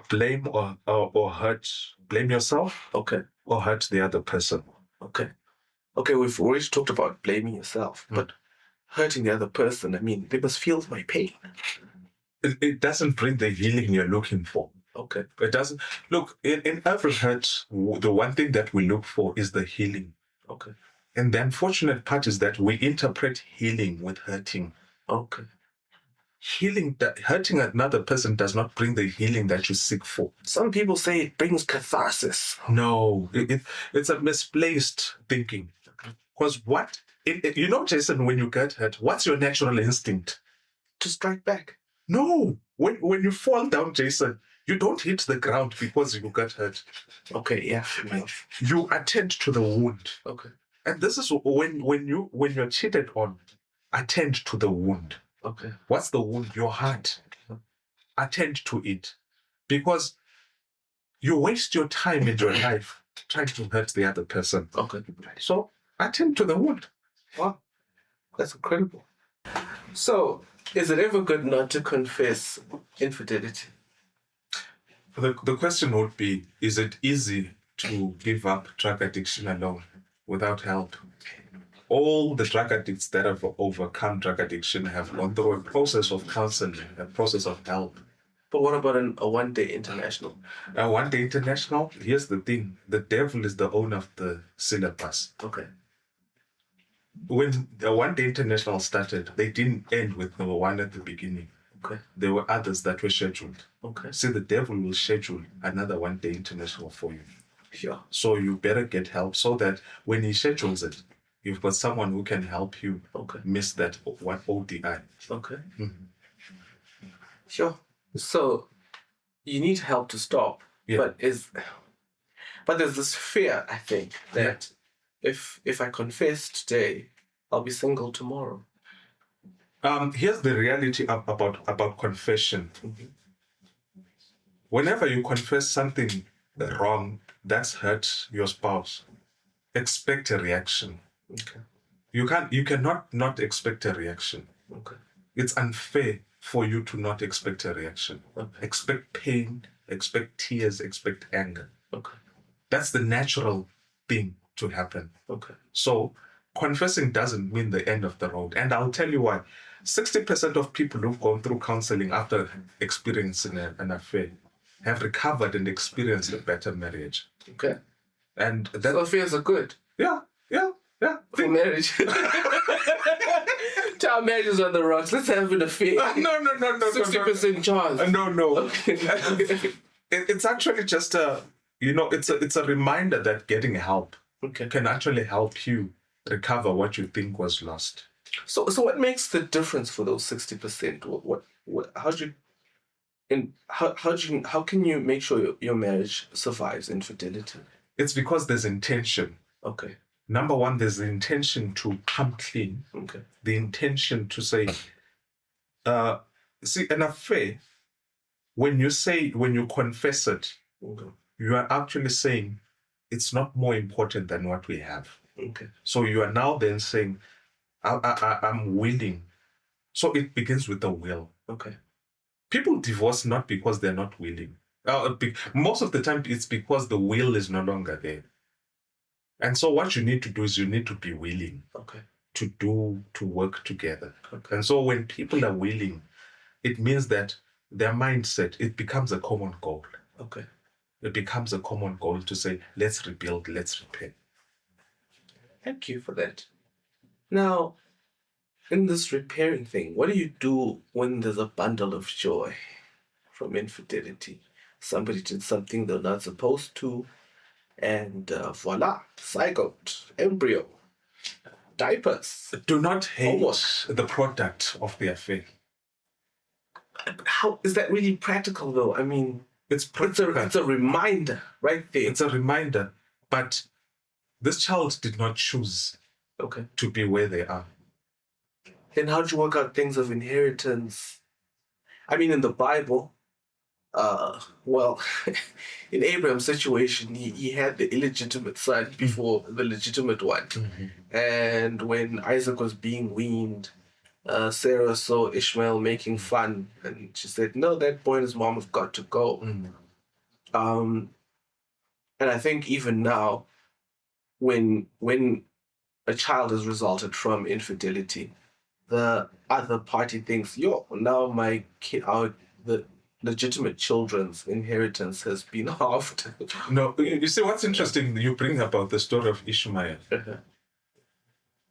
Blame or hurt. Blame yourself Okay. or hurt the other person. Okay. We've already talked about blaming yourself, but hurting the other person, I mean, they must feel my pain. It doesn't bring the healing you're looking for. Okay. It doesn't. Look, in every hurt, the one thing that we look for is the healing. Okay. And the unfortunate part is that we interpret healing with hurting. Okay. Hurting another person does not bring the healing that you seek for. Some people say it brings catharsis. No, it's a misplaced thinking. Because you know, Jason, when you get hurt, what's your natural instinct? To strike back. No, when you fall down, Jason, you don't hit the ground because you got hurt. Okay, yeah. You attend to the wound. Okay. And this is when you're cheated on, attend to the wound. Okay. What's the wound? Your heart. Attend to it. Because you waste your time in your life trying to hurt the other person. Okay. So attend to the wound. Wow. That's incredible. So, is it ever good not to confess infidelity? The question would be, is it easy to give up drug addiction alone without help? All the drug addicts that have overcome drug addiction have gone through a process of counseling, a process of help. But what about a one-day international? A one-day international, here's the thing. The devil is the owner of the syllabus. Okay. When the one-day international started, they didn't end with number one at the beginning. Okay. There were others that were scheduled. Okay. See, the devil will schedule another one-day international for you. Sure. So you better get help so that when he schedules it, you've got someone who can help you miss that one ODI. Okay. Mm-hmm. Sure. So you need help to stop. Yeah. But there's this fear, I think, that if I confess today, I'll be single tomorrow. Here's the reality about confession. Mm-hmm. Whenever you confess something wrong that's hurt your spouse, expect a reaction. Okay. You cannot not expect a reaction. Okay. It's unfair for you to not expect a reaction. Okay. Expect pain, expect tears, expect anger. Okay. That's the natural thing to happen. Okay. So confessing doesn't mean the end of the road. And I'll tell you why. 60% of people who've gone through counseling after experiencing an affair have recovered and experienced a better marriage. Okay. And that, So affairs are good yeah. for marriage. Child marriage is on the rocks. Let's have an affair. No. 60% chance. No. It's actually just it's a reminder that getting help can actually help you recover what you think was lost. So what makes the difference for those 60%? How can you make sure your marriage survives infidelity? It's because there's intention. Okay. Number one, there's the intention to come clean. Okay. The intention to say, see, an affair, when you confess it, you are actually saying it's not more important than what we have. Okay. So you are now then saying, I'm willing. So it begins with the will. Okay. People divorce not because they're not willing. Most of the time, it's because the will is no longer there. And so what you need to do is you need to be willing to work together. Okay. And so when people are willing, it means that their mindset, it becomes a common goal. Okay. It becomes a common goal to say, let's rebuild, let's repair. Thank you for that. Now, in this repairing thing, what do you do when there's a bundle of joy from infidelity? Somebody did something they're not supposed to, and voila, zygote, embryo, diapers. Do not hate Almost. the product of the affair. How is that really practical, though? I mean, It's practical. it's a reminder right there. It's a reminder. But this child did not choose Okay. to be where they are. Then how do you work out things of inheritance? I mean, in the Bible, Well, in Abraham's situation, he had the illegitimate son before the legitimate one. And when Isaac was being weaned, Sarah saw Ishmael making fun, and she said, "No, that boy and his mom have got to go." And I think even now, when a child has resulted from infidelity, the other party thinks, "Yo, now my kid, the legitimate children's inheritance has been halved." No, you see what's interesting, you bring about the story of Ishmael.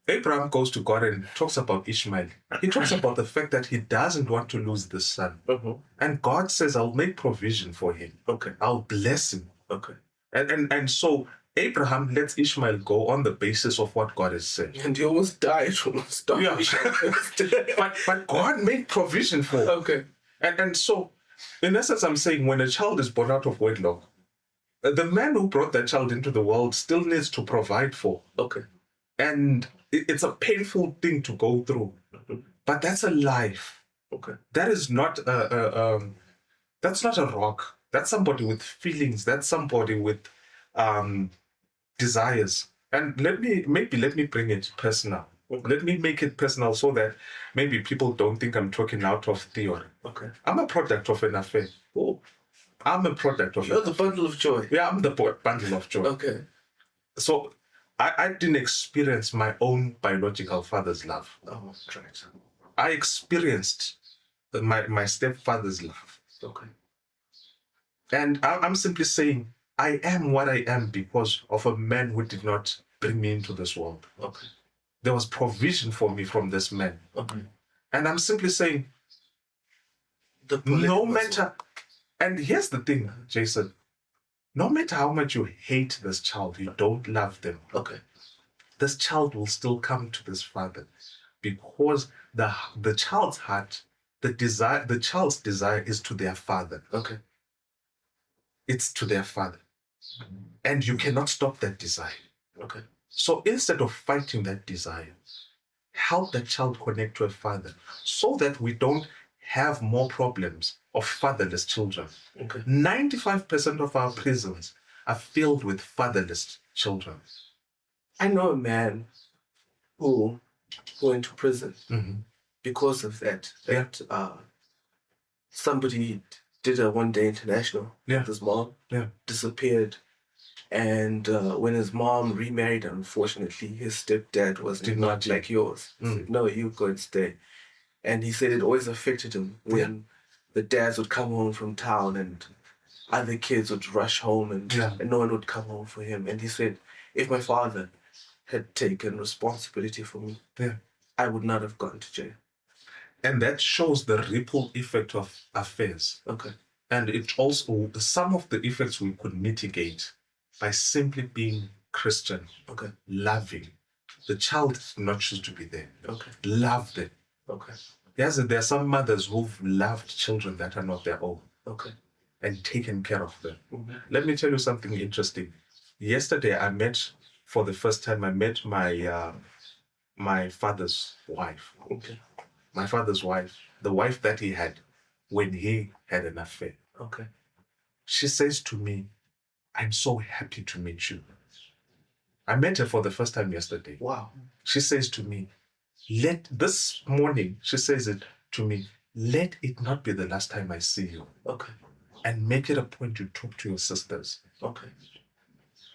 Abraham goes to God and talks about Ishmael. He talks about the fact that he doesn't want to lose the son. And God says, "I'll make provision for him. Okay. I'll bless him." Okay. And so Abraham lets Ishmael go on the basis of what God has said. And he almost died from starvation. But God made provision for him. Okay. And so, in essence, I'm saying when a child is born out of wedlock, the man who brought that child into the world still needs to provide for. Okay. And it's a painful thing to go through. But that's a life. Okay. That is not that's not a rock. That's somebody with feelings. That's somebody with desires. And let me bring it personal. Let me make it personal so that maybe people don't think I'm talking out of theory. Okay. I'm a product of an affair. Oh. I'm a product of You're the bundle of joy. Yeah, I'm the bundle of joy. Okay. So I didn't experience my own biological father's love. Oh, right. I experienced my stepfather's love. Okay. And I'm simply saying, I am what I am because of a man who did not bring me into this world. Okay. There was provision for me from this man. Okay. And I'm simply saying, no matter, and here's the thing, Jason, no matter how much you hate this child, you don't love them. Okay. This child will still come to this father because the child's heart, the child's desire is to their father. Okay. It's to their father. And you cannot stop that desire. Okay. So instead of fighting that desire, help that child connect to a father so that we don't have more problems of fatherless children. Okay. 95% of our prisons are filled with fatherless children. I know a man who went to prison because of that. Somebody did a one-day international with his mom, disappeared. And when his mom remarried, unfortunately, his stepdad was not like yours. He said, "No, you go and stay." And he said it always affected him when the dads would come home from town and other kids would rush home and no one would come home for him. And he said, if my father had taken responsibility for me, I would not have gone to jail. And that shows the ripple effect of affairs. Okay. And it also, some of the effects we could mitigate by simply being Christian, loving. The child does not choose to be there. Okay. Love them. Okay. Yes, there are some mothers who've loved children that are not their own. Okay. And taken care of them. Let me tell you something interesting. Yesterday, for the first time, I met my father's wife. Okay. My father's wife, the wife that he had when he had an affair. Okay. She says to me, "I'm so happy to meet you." I met her for the first time yesterday. Wow. She says to me, this morning, she says it to me, "Let it not be the last time I see you." Okay. And make it a point to talk to your sisters. Okay.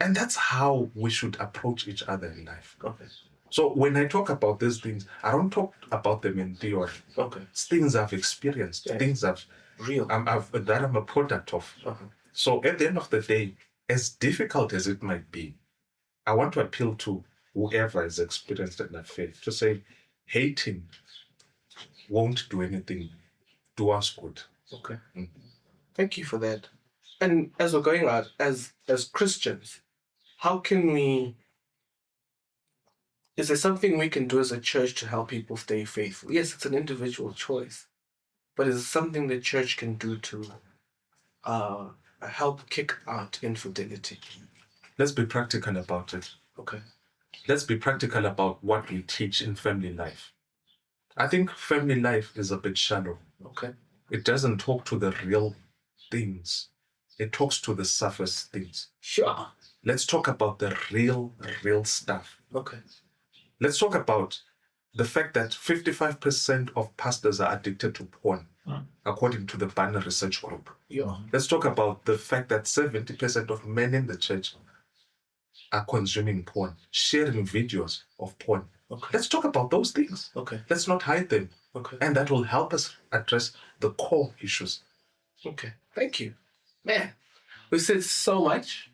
And that's how we should approach each other in life. Okay. So when I talk about these things, I don't talk about them in theory. Okay. It's things I've experienced, things that I'm a product of. So at the end of the day, as difficult as it might be, I want to appeal to whoever has experienced an affair to say, hating won't do anything, do us good. Okay. Thank you for that. And as we're going out, as Christians, how can we... Is there something we can do as a church to help people stay faithful? Yes, it's an individual choice. But is it something the church can do to help kick out infidelity? Let's be practical about it. Okay. Let's be practical about what we teach in family life. I think family life is a bit shallow. Okay. It doesn't talk to the real things. It talks to the surface things. Sure. Let's talk about the real stuff. Okay. Let's talk about the fact that 55% of pastors are addicted to porn, according to the Banner Research Group. Yeah. Let's talk about the fact that 70% of men in the church are consuming porn, sharing videos of porn. Okay. Let's talk about those things. Okay. Let's not hide them. Okay. And that will help us address the core issues. Okay. Thank you. Man, we said so much.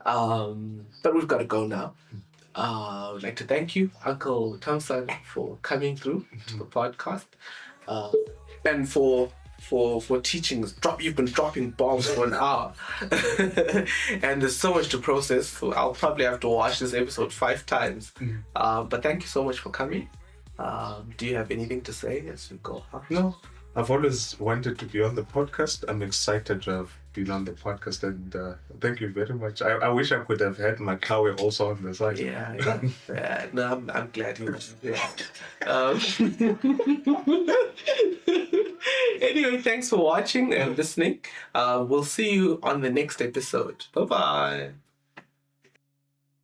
But we've got to go now. I would like to thank you, Uncle Thamsanqa, for coming through to the podcast. And for teaching us. You've been dropping bombs for an hour. And there's so much to process. So I'll probably have to watch this episode 5 times. But thank you so much for coming. Do you have anything to say as we go? No, I've always wanted to be on the podcast. I'm excited to have been on the podcast, and thank you very much. I wish I could have had my car also on the side. Yeah. No, I'm glad you were. Anyway, thanks for watching and listening. We'll see you on the next episode. Bye-bye.